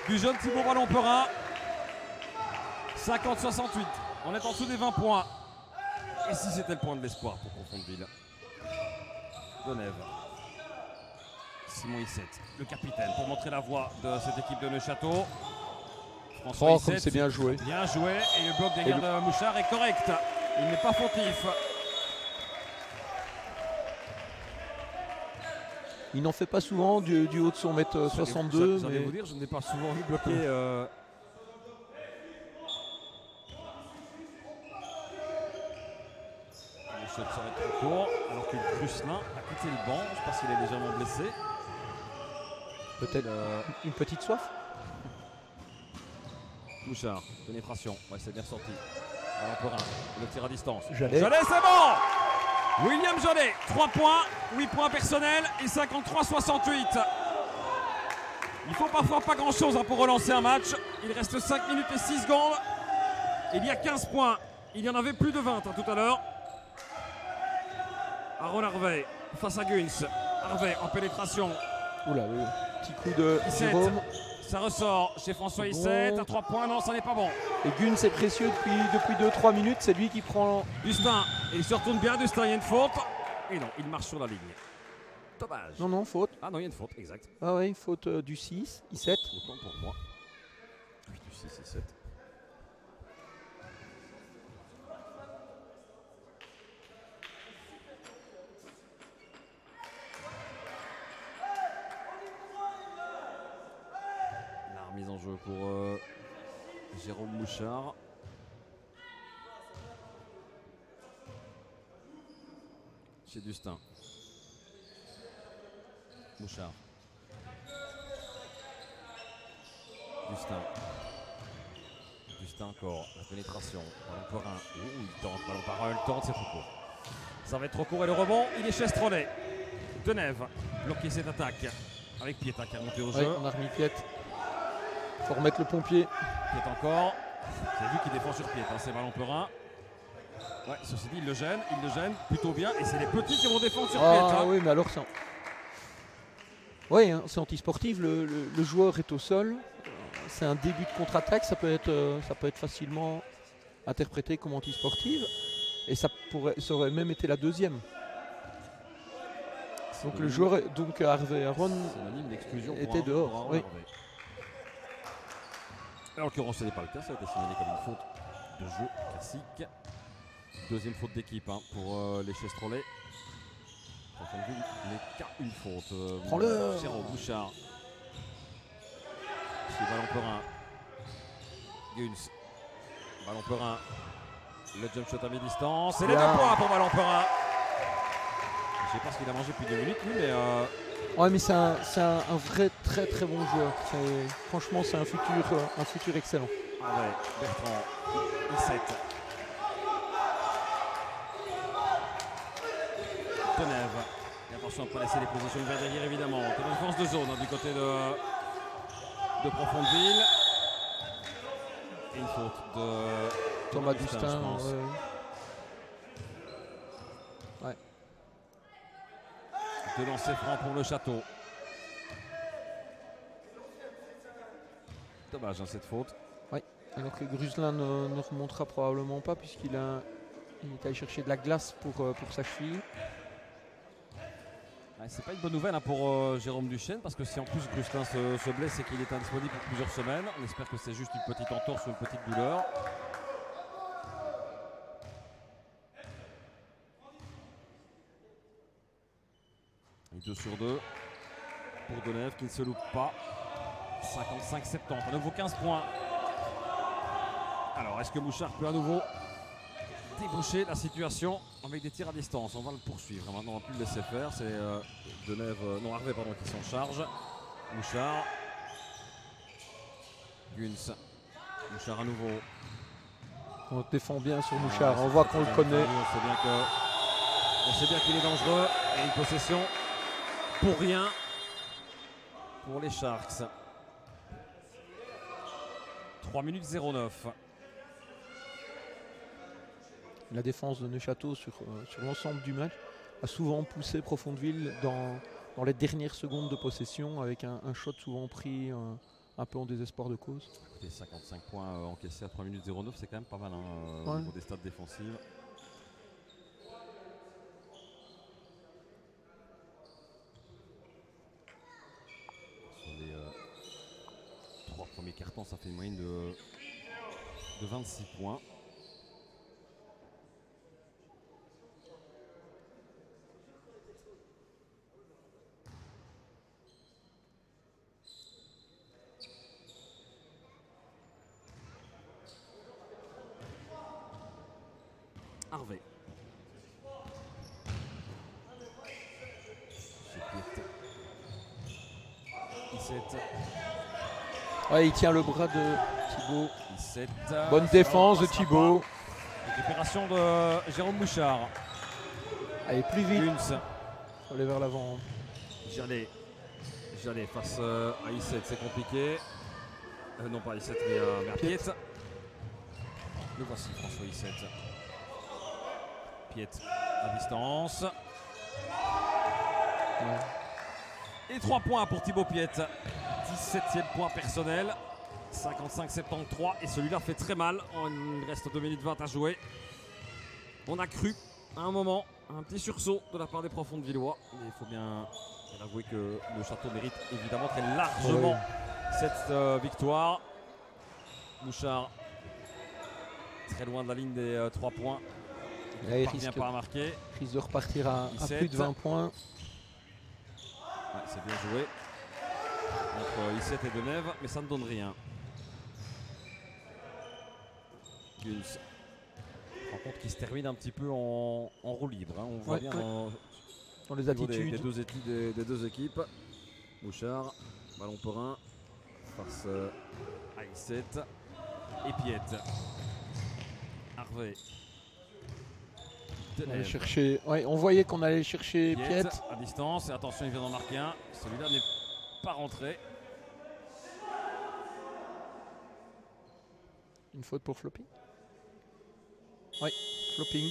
du jeune Thibaut Valomperin. 50-68. On est en dessous des 20 points. Et si c'était le point de l'espoir pour Profondeville. Denève. Simon Issette, le capitaine, pour montrer la voie de cette équipe de Neuchâteau. François Comme c'est bien joué. Bien joué. Et le bloc des gardes de Mouchard est correct. Il n'est pas fautif. Il n'en fait pas souvent du haut de son mètre 62. J'allais vous dire, je n'ai pas souvent vu bloquer. Le shot serait trop court, alors que Gruslin a quitté le banc. Je pense qu'il est légèrement blessé. Peut-être une petite soif. Mouchard, pénétration. Ouais, c'est bien sorti. Valomperin, le tir à distance. Jallet, c'est bon! William Jallet, 3 points, 8 points personnels et 53-68. Il ne faut parfois pas grand chose pour relancer un match. Il reste 5 minutes et 6 secondes. Il y a 15 points. Il y en avait plus de 20 tout à l'heure. Aaron Harvey face à Guns. Harvey en pénétration. Oula, le petit coup de Issette. Jérôme. Ça ressort chez François Issette. À 3 points, non, ça n'est pas bon. Et Gun, c'est précieux depuis 2-3 minutes. C'est lui qui prend. Dustin, et il se retourne bien. Dustin, il y a une faute. Et non, il marche sur la ligne. Dommage. Non, faute. Ah non, il y a une faute, exact. Ah ouais, faute du 6, Issette. Autant pour moi. Oui, du 6 et 7. La remise en jeu pour Jérôme Mouchard. Chez Dustin. Mouchard. Dustin encore, la pénétration. Valomperin, il tente, Valomperin, il tente, c'est trop court. Ça va être trop court et le rebond, il est chez Strolet. Denève, bloquer cette attaque avec Pieta qui a monté au jeu. Ouais, on a remis Piette. Faut remettre le pompier. Piet encore. C'est lui qui défend sur Piet, c'est Valomperin. Ouais, ceci dit, il le gêne plutôt bien. Et c'est les petits qui vont défendre sur Piet. Ah oui, mais alors c'est. Oui, hein, c'est anti-sportif. Le joueur est au sol. C'est un début de contre-attaque. Ça peut être facilement interprété comme anti-sportive. Et ça aurait même été la deuxième. Donc le joueur, Harvey Aaron était dehors. Oui. En l'occurrence, ce n'est pas le cas. Ça a été signalé comme une faute de jeu classique. Deuxième faute d'équipe pour les Chestrolais. Profondeville n'est qu'à une faute. Prends-le. Chéreau, Bouchard. Chez Valomperin. Guns. Valomperin. Le jump shot à mi-distance. Et les 2 points pour Valomperin. Je ne sais pas ce qu'il a mangé depuis 2 minutes, lui, mais. Ouais, mais c'est un vrai très très bon joueur. Franchement, c'est un futur excellent. Ah ouais, Bertrand. Issette. Denève. Et attention à ne pas laisser les positions vers derrière, évidemment. C'est une défense de zone du côté de Profondeville. Et une faute de Thomas Dustin. Ouais. De lancer franc pour le Château. Dommage cette faute. Oui, alors que Gruslin ne remontera probablement pas puisqu'il est allé chercher de la glace pour sa cheville. Ouais, c'est pas une bonne nouvelle pour Jérôme Duchesne parce que si en plus Gruslin se blesse et qu'il est indisponible pour plusieurs semaines, on espère que c'est juste une petite entorse ou une petite douleur. Et 2 sur 2 pour Denève qui ne se loupe pas. 55-70, à nouveau 15 points. Alors est-ce que Mouchard peut à nouveau déboucher la situation avec des tirs à distance? On va le poursuivre. Maintenant on va plus le laisser faire. C'est Harvey qui s'en charge. Mouchard. Guns. Mouchard à nouveau. On défend bien sur Mouchard. On voit qu'on le connaît. On sait bien qu'il est dangereux. Et une possession pour rien pour les Sharks. 3 minutes 09. La défense de Neuchâteau sur l'ensemble du match a souvent poussé Profondeville dans les dernières secondes de possession avec un shot souvent pris un peu en désespoir de cause. Écoutez, 55 points encaissés à 3 minutes 09, c'est quand même pas mal Ouais. au niveau des stats défensives. Sur les 3 premiers cartons, ça fait une moyenne de 26 points. Harvey. Issette. Ouais, il tient le bras de Thibaut. Issette. Bonne défense de Thibaut. Récupération de Jérôme Bouchard. Allez, plus vite. Kunz. Faut aller vers l'avant. Jallet face à Issette, c'est compliqué. Non pas Issette, mais à Piet. Le voici, François Issette. Piet à distance. Ouais. Et 3 points pour Thibaut Piet. 17e point personnel. 55-73. Et celui-là fait très mal. Il reste 2 minutes 20 à jouer. On a cru à un moment un petit sursaut de la part des profonds de Villois. Mais il faut bien avouer que le Château mérite évidemment très largement cette victoire. Bouchard très loin de la ligne des 3 points. Là, il Parvient pas à marquer. risque de repartir à plus de 20 points. Ouais, c'est bien joué entre Issette et Denève, mais ça ne donne rien. Kunz. Rencontre qui se termine un petit peu en roue libre. Hein. On voit bien dans les niveau attitudes des deux équipes. Bouchard, ballon perin face à Issette et Piet. Harvey. on allait chercher. Ouais, on voyait qu'on allait chercher Piet. À distance, et attention, il vient d'en marquer un. Celui-là n'est pas rentré. Une faute pour Floppy. Oui, flopping.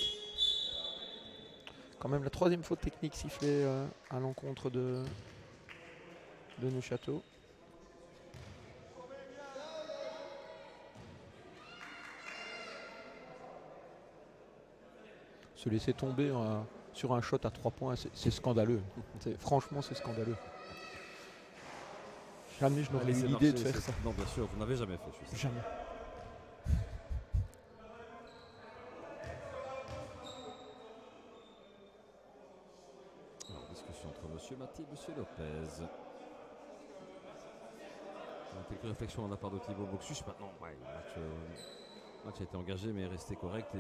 Quand même la 3e faute technique sifflée à l'encontre de Neuchâtel. Se laisser tomber sur un shot à 3 points, c'est scandaleux. Franchement, c'est scandaleux. Jamais je n'aurais eu l'idée de faire ça. Non, bien sûr, vous n'avez jamais fait. Je sais. Jamais. Alors, discussion entre Monsieur Mathé et Monsieur Lopez. Quelques réflexions de la part de Thibaut Boxus. Maintenant, ouais, le match a été engagé, mais est resté correct.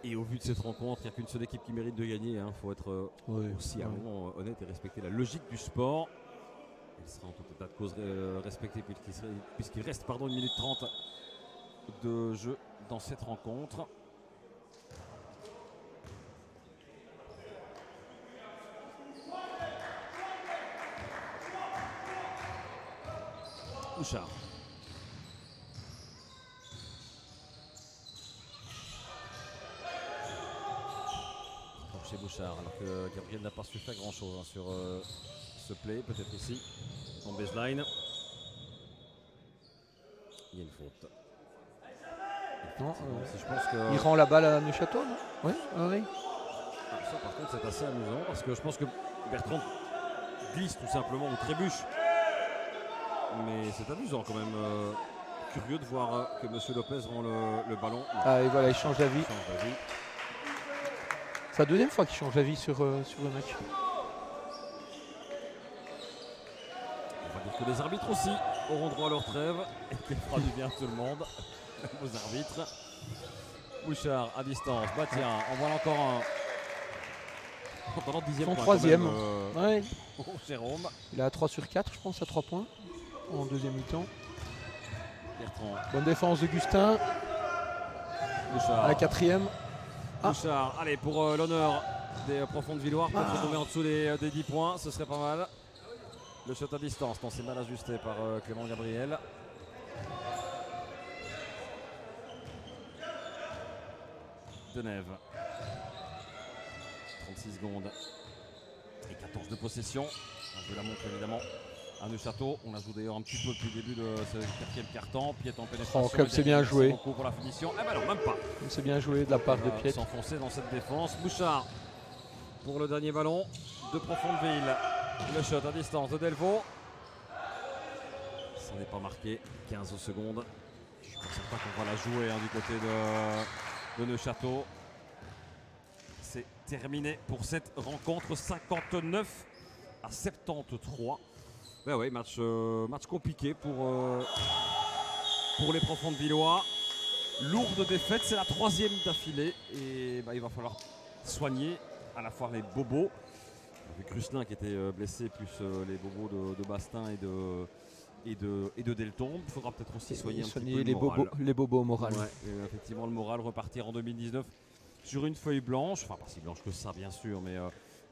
Et au vu de cette rencontre, il n'y a qu'une seule équipe qui mérite de gagner. Il faut être aussi à un moment honnête et respecter la logique du sport. Elle sera en tout état de cause respectée puisqu'il reste 1 minute 30 de jeu dans cette rencontre. Bouchard. Chez Bouchard, alors que Gabriel n'a pas su faire grand chose sur ce play, peut-être ici, en baseline. Il y a une faute. Non, je pense que... Il rend la balle à Neuchâtel, non? Oui, oui. Ça par contre c'est assez amusant parce que je pense que Bertrand glisse tout simplement ou trébuche. Mais c'est amusant quand même. Curieux de voir que M. Lopez rend le ballon. Ah et voilà, il change d'avis. C'est la 2e fois qu'il change d'avis sur le match. On va dire que les arbitres aussi auront droit à leur trêve et qu'il fera du bien à tout le monde, aux arbitres. Bouchard à distance, bah tiens, on voit encore un. Pendant 10e son point, 3e. Ouais. Jérôme. Il a 3 sur 4, je pense, à 3 points en 2e mi-temps. Bertrand. Bonne défense de Gustin. Bouchard. À la 4e. Bouchard, allez, pour l'honneur des profonds de Villois, peut-être tomber en dessous des 10 points, ce serait pas mal. Le shot à distance, non, c'est mal ajusté par Clément Gabriel. Denève. 36 secondes et 14 de possession. Je la montre évidemment à Neuchâteau. On la joue d'ailleurs un petit peu depuis le début de ce quatrième quart-temps. Piet en pénétration. Oh, comme c'est bien joué. Pour la finition. Eh ben non, même pas. C'est bien joué de la part de Piet. S'enfoncer dans cette défense. Bouchard pour le dernier ballon de Profondeville. Le shot à distance de Delvaux. Ça n'est pas marqué. 15 secondes. Je ne suis pas certain qu'on va la jouer du côté de Neuchâteau. C'est terminé pour cette rencontre. 59 à 73. Ben oui, match compliqué pour les Profondevillois. Lourde défaite, c'est la 3e d'affilée. Et il va falloir soigner à la fois les bobos. Avec Russelin qui était blessé, plus les bobos de Bastin et de Deltombe. Il faudra peut-être aussi soigner un petit peu les bobos moral. Ouais, effectivement, le moral, repartir en 2019 sur une feuille blanche. Enfin, pas si blanche que ça, bien sûr, mais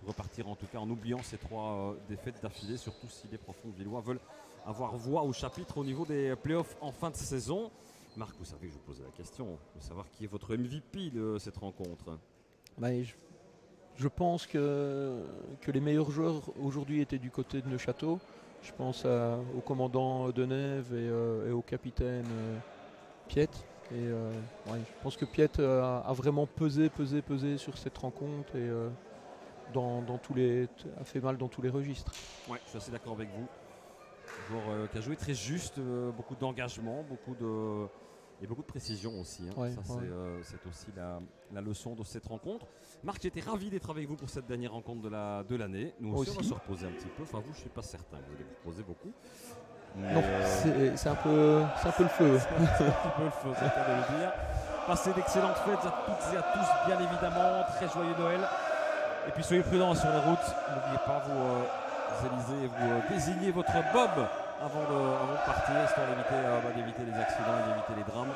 repartir en tout cas en oubliant ces 3 défaites d'affilée, surtout si les Profondevillois veulent avoir voix au chapitre au niveau des playoffs en fin de saison. Marc, vous savez que je vous posais la question de savoir qui est votre MVP de cette rencontre. Je pense que les meilleurs joueurs aujourd'hui étaient du côté de Neuchâteau. Je pense au commandant Denève et au capitaine Piet. Je pense que Piet a vraiment pesé sur cette rencontre et a fait mal dans tous les registres. Ouais, je suis assez d'accord avec vous. Un joueur qui a joué très juste, beaucoup d'engagement, beaucoup de précision aussi. C'est aussi la leçon de cette rencontre. Marc, j'étais ravi d'être avec vous pour cette dernière rencontre de l'année. Nous aussi, on va se reposer un petit peu. Enfin, vous, je ne suis pas certain. Vous allez vous reposer beaucoup. Non, c'est un peu le feu. C'est un petit peu le feu, c'est le cas de le dire. Passez d'excellentes fêtes à toutes et à tous, bien évidemment. Très joyeux Noël. Et puis soyez prudents sur les routes. N'oubliez pas, vous désignez votre bob avant de partir, histoire d'éviter les accidents et d'éviter les drames.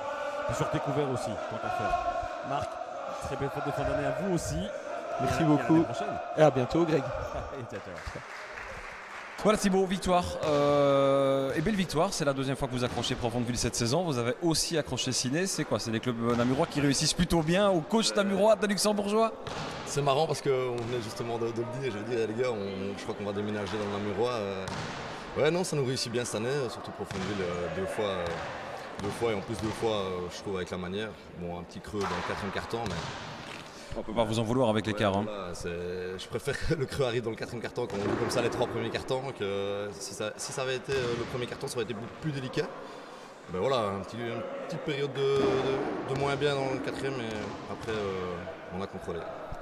Et sortez couverts aussi, tant qu'à faire. Marc, très belle fête de fin d'année à vous aussi. Merci beaucoup. Et à bientôt, Greg. Voilà Thibaut, victoire. Et belle victoire, c'est la 2e fois que vous accrochez Profondeville cette saison. Vous avez aussi accroché Ciné. C'est quoi? C'est des clubs namurois qui réussissent plutôt bien au coach namurois de luxembourgeois? C'est marrant parce qu'on venait justement de le dire. Je veux dire, les gars, je crois qu'on va déménager dans le namurois. Ouais, non, ça nous réussit bien cette année, surtout Profondeville 2 fois et en plus 2 fois, je trouve, avec la manière. Bon, un petit creux dans le 4e quart-temps, mais. On peut pas vous en vouloir avec l'écart. Voilà, je préfère que le creux arrive dans le 4e quart-temps quand on joue comme ça les 3 premiers quart-temps. Que si ça avait été le premier quart-temps, ça aurait été plus délicat. Ben voilà, une petite période de moins bien dans le 4e et après on a contrôlé.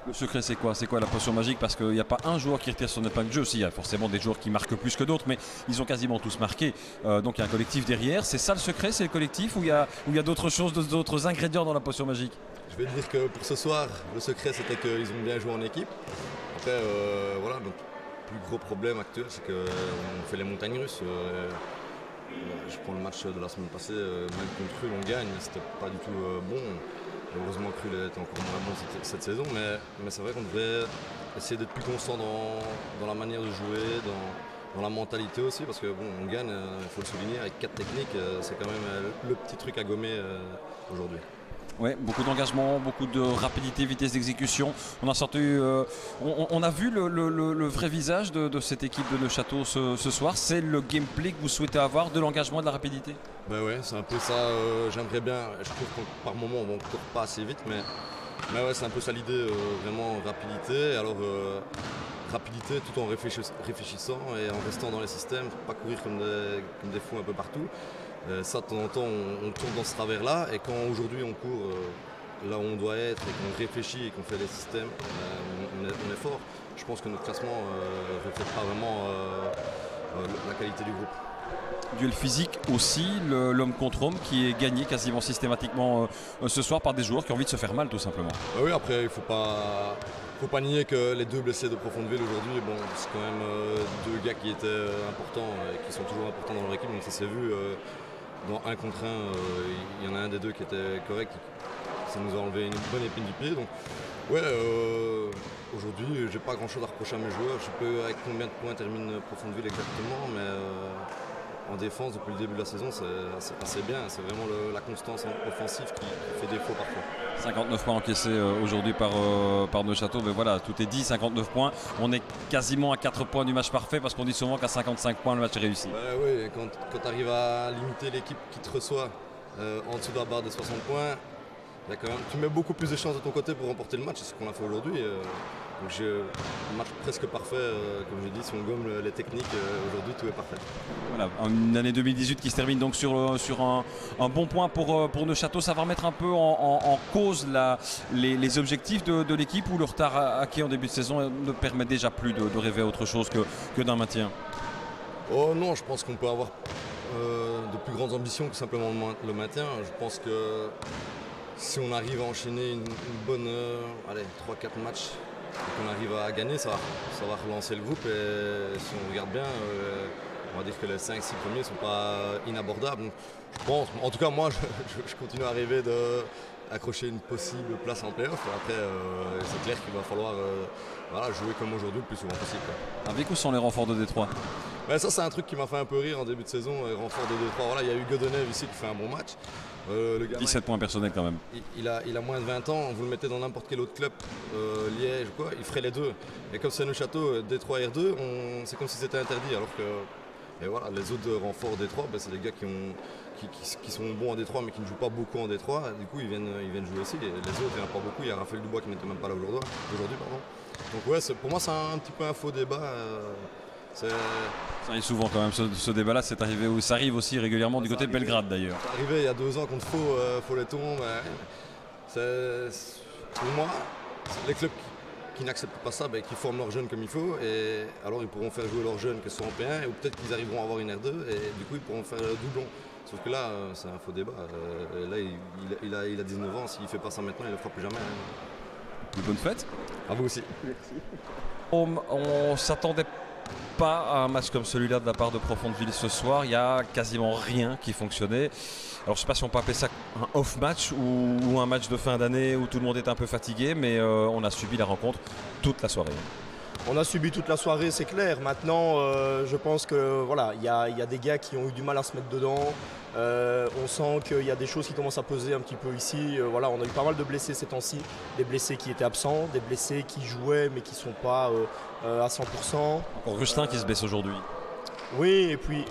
Le secret c'est quoi? C'est quoi la potion magique? Parce qu'il n'y a pas un joueur qui retire son épingle de jeu. Il y a forcément des joueurs qui marquent plus que d'autres, mais ils ont quasiment tous marqué. Donc il y a un collectif derrière. C'est ça le secret? C'est le collectif ou il y a d'autres choses, d'autres ingrédients dans la potion magique? Je vais dire que pour ce soir, le secret c'était qu'ils ont bien joué en équipe. Après, voilà, notre plus gros problème actuel c'est qu'on fait les montagnes russes. Je prends le match de la semaine passée, même contre Cruel on gagne, mais c'était pas du tout bon. Heureusement Cruel était encore moins bon cette saison, mais c'est vrai qu'on devrait essayer d'être plus constant dans la manière de jouer, dans la mentalité aussi, parce que bon, on gagne, il faut le souligner, avec 4 techniques, c'est quand même le petit truc à gommer aujourd'hui. Ouais, beaucoup d'engagement, beaucoup de rapidité, vitesse d'exécution. On a vu le vrai visage de cette équipe de Neuchâteau ce soir. C'est le gameplay que vous souhaitez avoir, de l'engagement et de la rapidité? Ben ouais, c'est un peu ça. J'aimerais bien. Je trouve que par moment on ne court pas assez vite, mais ouais, c'est un peu ça l'idée, vraiment rapidité. Alors rapidité tout en réfléchissant et en restant dans les systèmes, pas courir comme des fous un peu partout. Ça, de temps en temps, on tombe dans ce travers-là. Et quand aujourd'hui on court là où on doit être et qu'on réfléchit et qu'on fait les systèmes, on est fort. Je pense que notre classement ne reflète pas vraiment la qualité du groupe. Duel physique aussi, l'homme contre homme qui est gagné quasiment systématiquement ce soir par des joueurs qui ont envie de se faire mal tout simplement. Oui, après il ne faut pas nier que les 2 blessés de Profondeville aujourd'hui, bon, c'est quand même 2 gars qui étaient importants et qui sont toujours importants dans leur équipe, donc ça s'est vu. Dans 1 contre 1, il y en a un des 2 qui était correct, ça nous a enlevé une bonne épine du pied. Donc ouais, aujourd'hui j'ai pas grand chose à reprocher à mes joueurs. Je sais pas avec combien de points termine Profondeville exactement, mais en défense depuis le début de la saison, c'est assez bien. C'est vraiment la constance offensive qui fait défaut parfois. 59 points encaissés aujourd'hui par Neuchâtel, mais voilà, tout est dit, 59 points. On est quasiment à 4 points du match parfait parce qu'on dit souvent qu'à 55 points le match est réussi. Oui, quand tu arrives à limiter l'équipe qui te reçoit en dessous de la barre des 60 points, tu mets beaucoup plus de chances de ton côté pour remporter le match, c'est ce qu'on a fait aujourd'hui. Donc j'ai un match presque parfait, comme je dis, si on gomme les techniques, aujourd'hui tout est parfait. Voilà, une année 2018 qui se termine donc sur un bon point pour Neuchâtel. Ça va remettre un peu en cause les objectifs de l'équipe, où le retard acquis en début de saison ne permet déjà plus de rêver à autre chose que d'un maintien. Oh non, je pense qu'on peut avoir de plus grandes ambitions que simplement le maintien. Je pense que si on arrive à enchaîner une bonne 3-4 matchs et qu'on arrive à gagner, ça va relancer le groupe. Et si on regarde bien, on va dire que les 5-6 premiers ne sont pas inabordables. Donc, je pense, en tout cas moi je continue à rêver d'accrocher une possible place en play-off. Après c'est clair qu'il va falloir jouer comme aujourd'hui le plus souvent possible. Avec où sont les renforts de Détroit? Ça c'est un truc qui m'a fait un peu rire en début de saison, les renforts de Détroit. Voilà, il y a Hugo Deneuve ici qui fait un bon match. Le gamin, 17 points personnels quand même. Il a moins de 20 ans, vous le mettez dans n'importe quel autre club, Liège ou quoi, il ferait les deux. Et comme c'est Neuchâtel, Détroit R2, c'est comme si c'était interdit. Alors que voilà, les autres renforts Détroit, c'est des gars qui sont bons en Détroit mais qui ne jouent pas beaucoup en Détroit. Du coup ils viennent jouer aussi. Les autres, il n'y en a pas beaucoup. Il y a Raphaël Dubois qui n'était même pas là aujourd'hui. Donc ouais, pour moi c'est un petit peu un faux débat. Ça arrive souvent quand même ce débat-là, ça arrive aussi régulièrement du côté de Belgrade d'ailleurs. C'est arrivé il y a 2 ans contre Folleton. Pour moi, les clubs qui n'acceptent pas ça, qui forment leurs jeunes comme il faut, et alors ils pourront faire jouer leurs jeunes que ce soit en P1, ou peut-être qu'ils arriveront à avoir une R2, et du coup ils pourront faire doublon. Sauf que là, c'est un faux débat. Là, il a 19 ans, s'il ne fait pas ça maintenant, il ne le fera plus jamais. Bonne fête. À vous aussi. On s'attendait pas à un match comme celui-là de la part de Profondeville ce soir. Il n'y a quasiment rien qui fonctionnait. Alors je ne sais pas si on peut appeler ça un off-match ou un match de fin d'année où tout le monde est un peu fatigué, mais on a subi la rencontre toute la soirée. On a subi toute la soirée, c'est clair. Maintenant, je pense que voilà, il y a des gars qui ont eu du mal à se mettre dedans. On sent qu'il y a des choses qui commencent à peser un petit peu ici. Voilà, on a eu pas mal de blessés ces temps-ci, des blessés qui étaient absents, des blessés qui jouaient mais qui ne sont pas à 100%. Encore Rustin qui se blesse aujourd'hui. Oui, et puis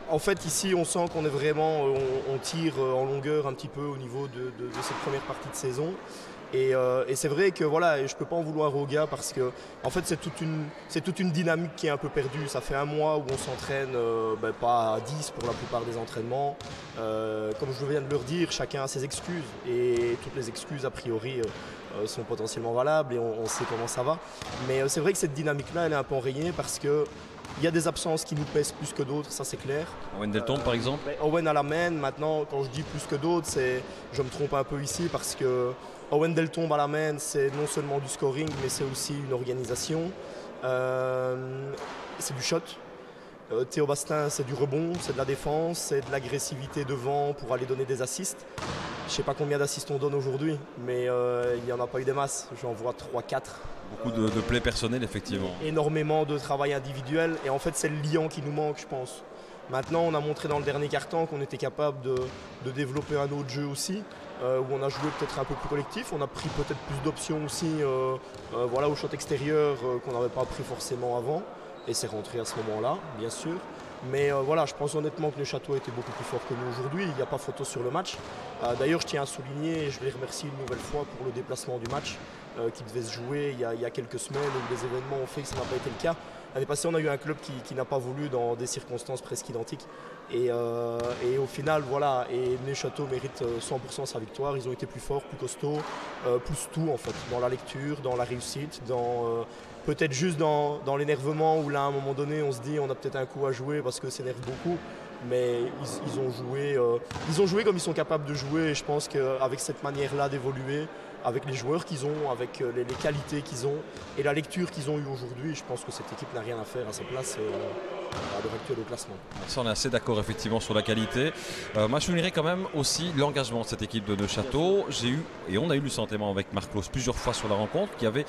en fait ici on sent qu'on est vraiment, on tire en longueur un petit peu au niveau de cette première partie de saison. Et c'est vrai que voilà, je ne peux pas en vouloir aux gars parce que en fait c'est toute une dynamique qui est un peu perdue. Ça fait un mois où on s'entraîne pas à 10 pour la plupart des entraînements. Comme je viens de leur dire, chacun a ses excuses et toutes les excuses a priori sont potentiellement valables et on sait comment ça va. Mais c'est vrai que cette dynamique-là elle est un peu enrayée parce que il y a des absences qui nous pèsent plus que d'autres, ça c'est clair. Owen Delton par exemple. Owen à la main, maintenant quand je dis plus que d'autres, je me trompe un peu ici parce que Owen Delton à la main, c'est non seulement du scoring, mais c'est aussi une organisation. C'est du shot. Théo Bastin, c'est du rebond, c'est de la défense, c'est de l'agressivité devant pour aller donner des assists. Je ne sais pas combien d'assists on donne aujourd'hui, mais il n'y en a pas eu des masses. J'en vois 3-4. Beaucoup de plays personnels, effectivement. Énormément de travail individuel. Et en fait, c'est le liant qui nous manque, je pense. Maintenant, on a montré dans le dernier quart-temps qu'on était capable de développer un autre jeu aussi, où on a joué peut-être un peu plus collectif. On a pris peut-être plus d'options aussi au shot extérieur qu'on n'avait pas pris forcément avant. Et c'est rentré à ce moment-là, bien sûr. Mais je pense honnêtement que Neuchâtel était beaucoup plus fort que nous aujourd'hui. Il n'y a pas photo sur le match. D'ailleurs, je tiens à souligner et je les remercie une nouvelle fois pour le déplacement du match qui devait se jouer il y a quelques semaines où les événements ont fait que ça n'a pas été le cas. L'année passée, on a eu un club qui n'a pas voulu dans des circonstances presque identiques. Et au final, et Neuchâtel mérite 100% sa victoire. Ils ont été plus forts, plus costauds, plus tout en fait, dans la lecture, dans la réussite, peut-être juste dans l'énervement où là, à un moment donné, on se dit on a peut-être un coup à jouer parce que ça énerve beaucoup. Mais ils ont joué comme ils sont capables de jouer. Et je pense qu'avec cette manière-là d'évoluer, avec les joueurs qu'ils ont, avec les qualités qu'ils ont et la lecture qu'ils ont eue aujourd'hui, je pense que cette équipe n'a rien à faire à sa place. à l'heure actuelle au classement. Ça, on est assez d'accord effectivement sur la qualité. Moi, je soulignerais quand même aussi l'engagement de cette équipe de Neuchâtel. On a eu le sentiment avec Marc Claus plusieurs fois sur la rencontre qu'il y avait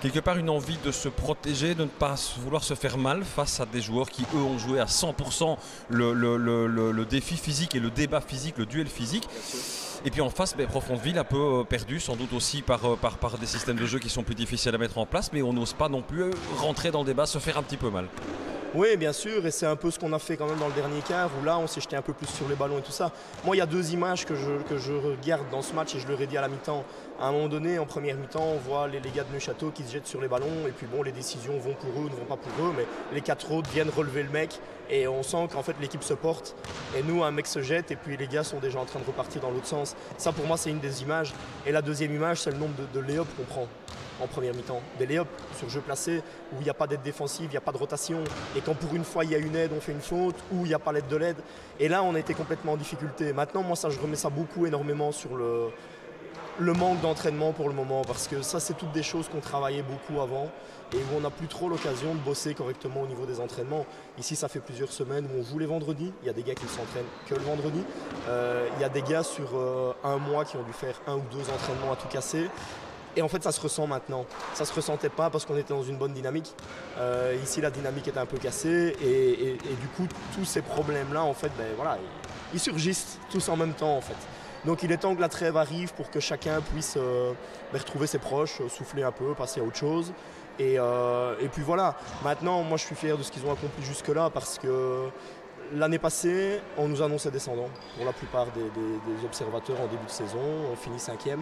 quelque part une envie de se protéger, de ne pas vouloir se faire mal face à des joueurs qui, eux, ont joué à 100% le défi physique et le débat physique, le duel physique. Et puis en face, Profondeville un peu perdu, sans doute aussi par des systèmes de jeu qui sont plus difficiles à mettre en place, mais on n'ose pas non plus rentrer dans le débat, se faire un petit peu mal. Oui, bien sûr, et c'est un peu ce qu'on a fait quand même dans le dernier quart, où là on s'est jeté un peu plus sur les ballons et tout ça. Moi, il y a deux images que je regarde dans ce match, et je leur ai dit à la mi-temps. À un moment donné, en première mi-temps, on voit les gars de Neuchâtel qui se jettent sur les ballons, et puis bon, les décisions vont pour eux ou ne vont pas pour eux, mais les quatre autres viennent relever le mec, et on sent qu'en fait l'équipe se porte, et nous, un mec se jette, et puis les gars sont déjà en train de repartir dans l'autre sens. Ça, pour moi, c'est une des images. Et la deuxième image, c'est le nombre de lay-up qu'on prend en première mi-temps. Des lay-up sur jeu placé où il n'y a pas d'aide défensive, il n'y a pas de rotation. Et quand pour une fois il y a une aide, on fait une faute, ou il n'y a pas l'aide de l'aide. Et là, on a été complètement en difficulté. Maintenant, moi, ça, je remets ça énormément sur le manque d'entraînement pour le moment. Parce que ça, c'est toutes des choses qu'on travaillait beaucoup avant et où on n'a plus trop l'occasion de bosser correctement au niveau des entraînements. Ici, ça fait plusieurs semaines où on joue les vendredis. Il y a des gars qui ne s'entraînent que le vendredi. Il y a des gars sur un mois qui ont dû faire 1 ou 2 entraînements à tout casser. Et en fait, ça se ressent maintenant. Ça ne se ressentait pas parce qu'on était dans une bonne dynamique. Ici, la dynamique est un peu cassée. Et du coup, tous ces problèmes-là, en fait, ils surgissent tous en même temps, en fait. Donc, il est temps que la trêve arrive pour que chacun puisse retrouver ses proches, souffler un peu, passer à autre chose. Et puis voilà. Maintenant, moi, je suis fier de ce qu'ils ont accompli jusque-là parce que l'année passée, on nous annonçait descendant pour la plupart des observateurs en début de saison. On finit 5e.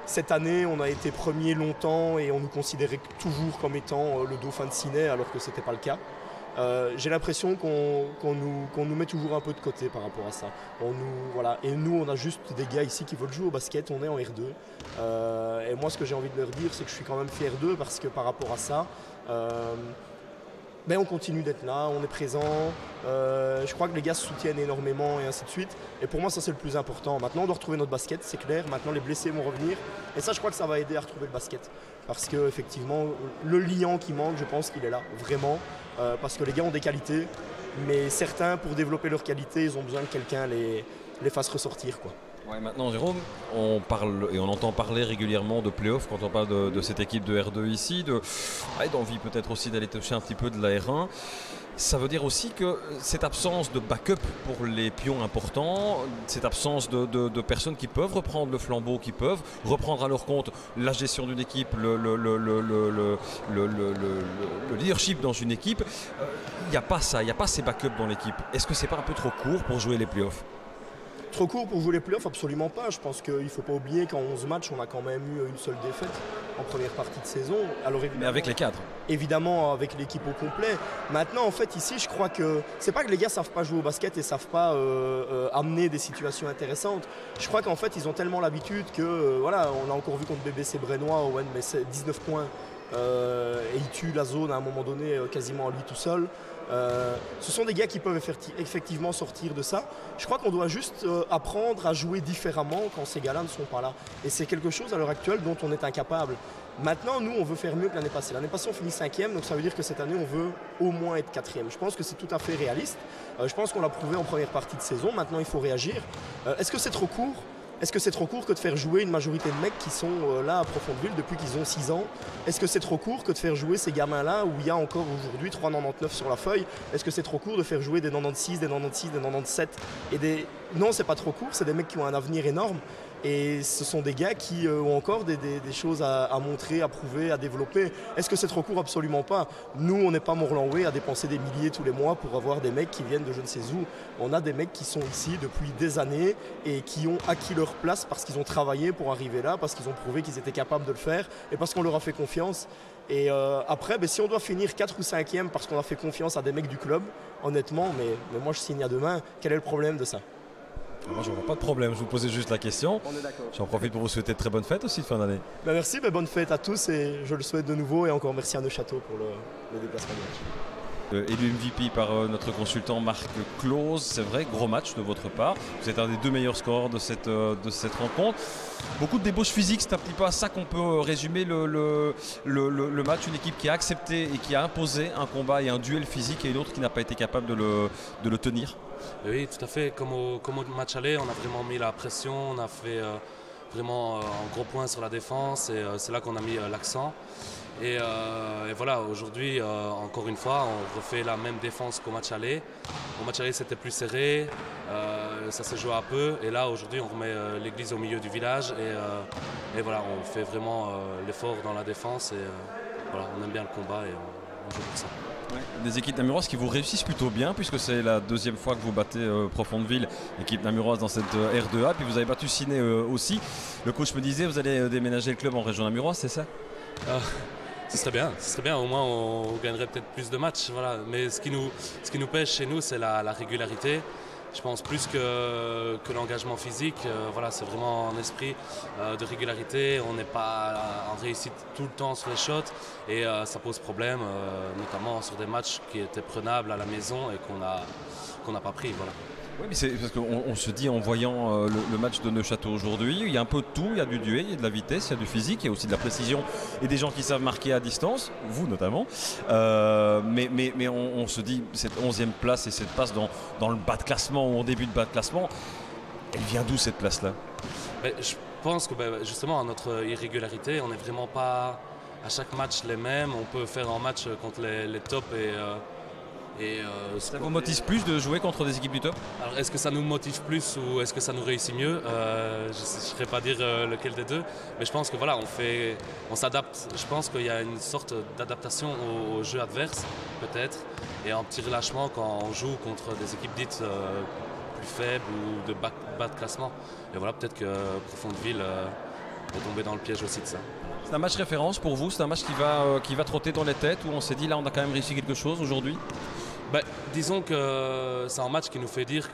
Cette année, on a été premier longtemps et on nous considérait toujours comme étant le dauphin de Ciney alors que ce n'était pas le cas. J'ai l'impression qu'on nous met toujours un peu de côté par rapport à ça. Et nous, on a juste des gars ici qui veulent jouer au basket, on est en R2. Et moi, ce que j'ai envie de leur dire, c'est que je suis quand même fier d'eux parce que par rapport à ça, on continue d'être là, on est présent. Je crois que les gars se soutiennent énormément et ainsi de suite. Et pour moi, ça, c'est le plus important. Maintenant, on doit retrouver notre basket, c'est clair. Maintenant, les blessés vont revenir. Et ça, je crois que ça va aider à retrouver le basket. Parce qu'effectivement, le liant qui manque, je pense qu'il est là, vraiment. Parce que les gars ont des qualités. Mais certains, pour développer leurs qualités, ils ont besoin que quelqu'un les fasse ressortir, quoi. Ouais, maintenant, Jérôme, on parle et on entend parler régulièrement de play-off quand on parle de cette équipe de R2 ici, d'envie peut-être aussi d'aller toucher un petit peu de la R1. Ça veut dire aussi que cette absence de backup pour les pions importants, cette absence de personnes qui peuvent reprendre le flambeau, qui peuvent reprendre à leur compte la gestion d'une équipe, le leadership dans une équipe, il n'y a pas ça, il n'y a pas ces backups dans l'équipe. Est-ce que c'est pas un peu trop court pour jouer les play-offs ? Trop court pour jouer les playoffs, absolument pas. Je pense qu'il ne faut pas oublier qu'en 11 matchs, on a quand même eu une seule défaite en première partie de saison. Alors, mais avec les cadres. Évidemment, avec l'équipe au complet. Maintenant, en fait, ici, je crois que c'est pas que les gars ne savent pas jouer au basket et ne savent pas amener des situations intéressantes. Je crois qu'en fait, ils ont tellement l'habitude que, on l'a encore vu contre BBC Brennois, Owen, mais c'est 19 points. Et il tue la zone à un moment donné quasiment à lui tout seul. Ce sont des gars qui peuvent effectivement sortir de ça. Je crois qu'on doit juste apprendre à jouer différemment quand ces gars-là ne sont pas là. Et c'est quelque chose à l'heure actuelle dont on est incapable. Maintenant, nous, on veut faire mieux que l'année passée. L'année passée, on finit 5e, donc ça veut dire que cette année, on veut au moins être 4e. Je pense que c'est tout à fait réaliste. Je pense qu'on l'a prouvé en première partie de saison. Maintenant, il faut réagir. Est-ce que c'est trop court ? Est-ce que c'est trop court que de faire jouer une majorité de mecs qui sont là à Profondeville depuis qu'ils ont 6 ans ? Est-ce que c'est trop court que de faire jouer ces gamins-là où il y a encore aujourd'hui 3,99 sur la feuille ? Est-ce que c'est trop court de faire jouer des 96, des 96, des 97 Non, c'est pas trop court, c'est des mecs qui ont un avenir énorme. Et ce sont des gars qui ont encore des choses à montrer, à prouver, à développer. Est-ce que c'est trop court ? Absolument pas. Nous, on n'est pas Morlanway à dépenser des milliers tous les mois pour avoir des mecs qui viennent de je ne sais où. On a des mecs qui sont ici depuis des années et qui ont acquis leur place parce qu'ils ont travaillé pour arriver là, parce qu'ils ont prouvé qu'ils étaient capables de le faire et parce qu'on leur a fait confiance. Et après, si on doit finir 4 ou 5e parce qu'on a fait confiance à des mecs du club, honnêtement, mais moi je signe à demain, quel est le problème de ça ? Moi, je vois pas de problème, je vous posais juste la question. On est d'accord. J'en profite pour vous souhaiter de très bonnes fêtes aussi de fin d'année. Merci, bonne fête à tous et je le souhaite de nouveau et encore merci à Neuchâtel pour le déplacement de match. Élu MVP par notre consultant Marc Clause, c'est vrai, gros match de votre part. Vous êtes un des 2 meilleurs scoreurs de cette rencontre. Beaucoup de débauches physiques, c'est un petit peu à ça qu'on peut résumer le match. Une équipe qui a accepté et qui a imposé un combat et un duel physique et une autre qui n'a pas été capable de le tenir. Oui, tout à fait. Comme au match aller, on a vraiment mis la pression, on a fait vraiment un gros point sur la défense et c'est là qu'on a mis l'accent. Et voilà, aujourd'hui, encore une fois, on refait la même défense qu'au match aller. Au match aller, c'était plus serré, ça s'est joué un peu. Et là, aujourd'hui, on remet l'église au milieu du village. Et voilà, on fait vraiment l'effort dans la défense. Et voilà, on aime bien le combat et on joue pour ça. Ouais. Des équipes namuroises qui vous réussissent plutôt bien, puisque c'est la 2e fois que vous battez Profondeville, équipe namuroise dans cette R2A. Puis vous avez battu Ciné aussi. Le coach me disait, vous allez déménager le club en région namuroise, c'est ça? Ce serait bien, au moins on gagnerait peut-être plus de matchs. Voilà. Mais ce qui nous pêche chez nous, c'est la régularité. Je pense plus que l'engagement physique. Voilà, c'est vraiment un esprit de régularité. On n'est pas en réussite tout le temps sur les shots et ça pose problème, notamment sur des matchs qui étaient prenables à la maison et qu'on n'a pas pris. Voilà. Oui, mais c'est parce qu'on se dit en voyant le match de Neuchâteau aujourd'hui, il y a un peu de tout, il y a du duel, il y a de la vitesse, il y a du physique, il y a aussi de la précision et des gens qui savent marquer à distance, vous notamment. Mais on se dit, cette 11e place et cette passe dans le bas de classement ou en début de bas de classement, elle vient d'où cette place-là? Je pense que justement à notre irrégularité, on n'est vraiment pas à chaque match les mêmes. On peut faire un match contre les tops ça vous motive plus de jouer contre des équipes du top? Alors est-ce que ça nous motive plus ou est-ce que ça nous réussit mieux? Je ne saurais pas dire lequel des deux, mais je pense que voilà, on s'adapte. Je pense qu'il y a une sorte d'adaptation au jeu adverse peut-être et un petit relâchement quand on joue contre des équipes dites plus faibles ou de bas de classement. Et voilà, peut-être que Profondeville est tombé dans le piège aussi de ça. C'est un match référence pour vous? C'est un match qui va trotter dans les têtes où on s'est dit là on a quand même réussi quelque chose aujourd'hui? Disons que c'est un match qui nous fait dire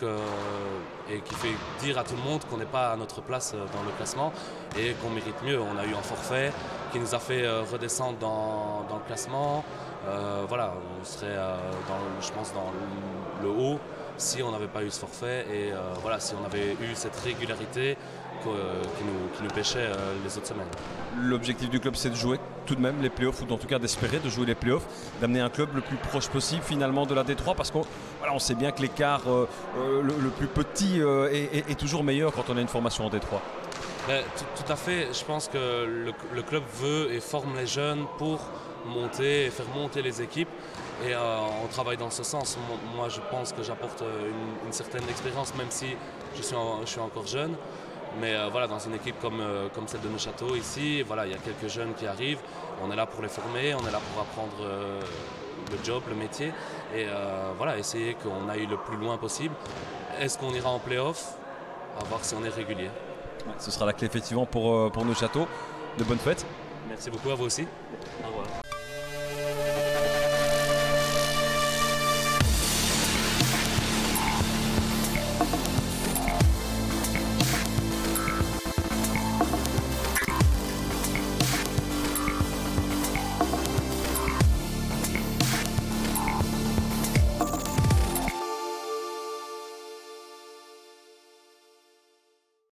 et qui fait dire à tout le monde qu'on n'est pas à notre place dans le classement et qu'on mérite mieux. On a eu un forfait qui nous a fait redescendre dans le classement. Voilà, on serait je pense dans le haut si on n'avait pas eu ce forfait et voilà, si on avait eu cette régularité qui nous pêchait les autres semaines. L'objectif du club, c'est de jouer tout de même les playoffs, ou en tout cas d'espérer de jouer les playoffs, d'amener un club le plus proche possible finalement de la D3, parce qu'on sait bien que l'écart le plus petit est toujours meilleur quand on a une formation en D3. Tout à fait, je pense que le club veut et forme les jeunes pour monter et faire monter les équipes et on travaille dans ce sens. Moi je pense que j'apporte une certaine expérience même si je suis encore jeune. Mais voilà, dans une équipe comme celle de Neuchâteau ici, voilà, il y a quelques jeunes qui arrivent. On est là pour les former, on est là pour apprendre le job, le métier. Et voilà, essayer qu'on aille le plus loin possible. Est-ce qu'on ira en play-off? À voir si on est régulier. Ce sera la clé effectivement pour Neuchâteau. De bonnes fêtes. Merci beaucoup à vous aussi. Au revoir.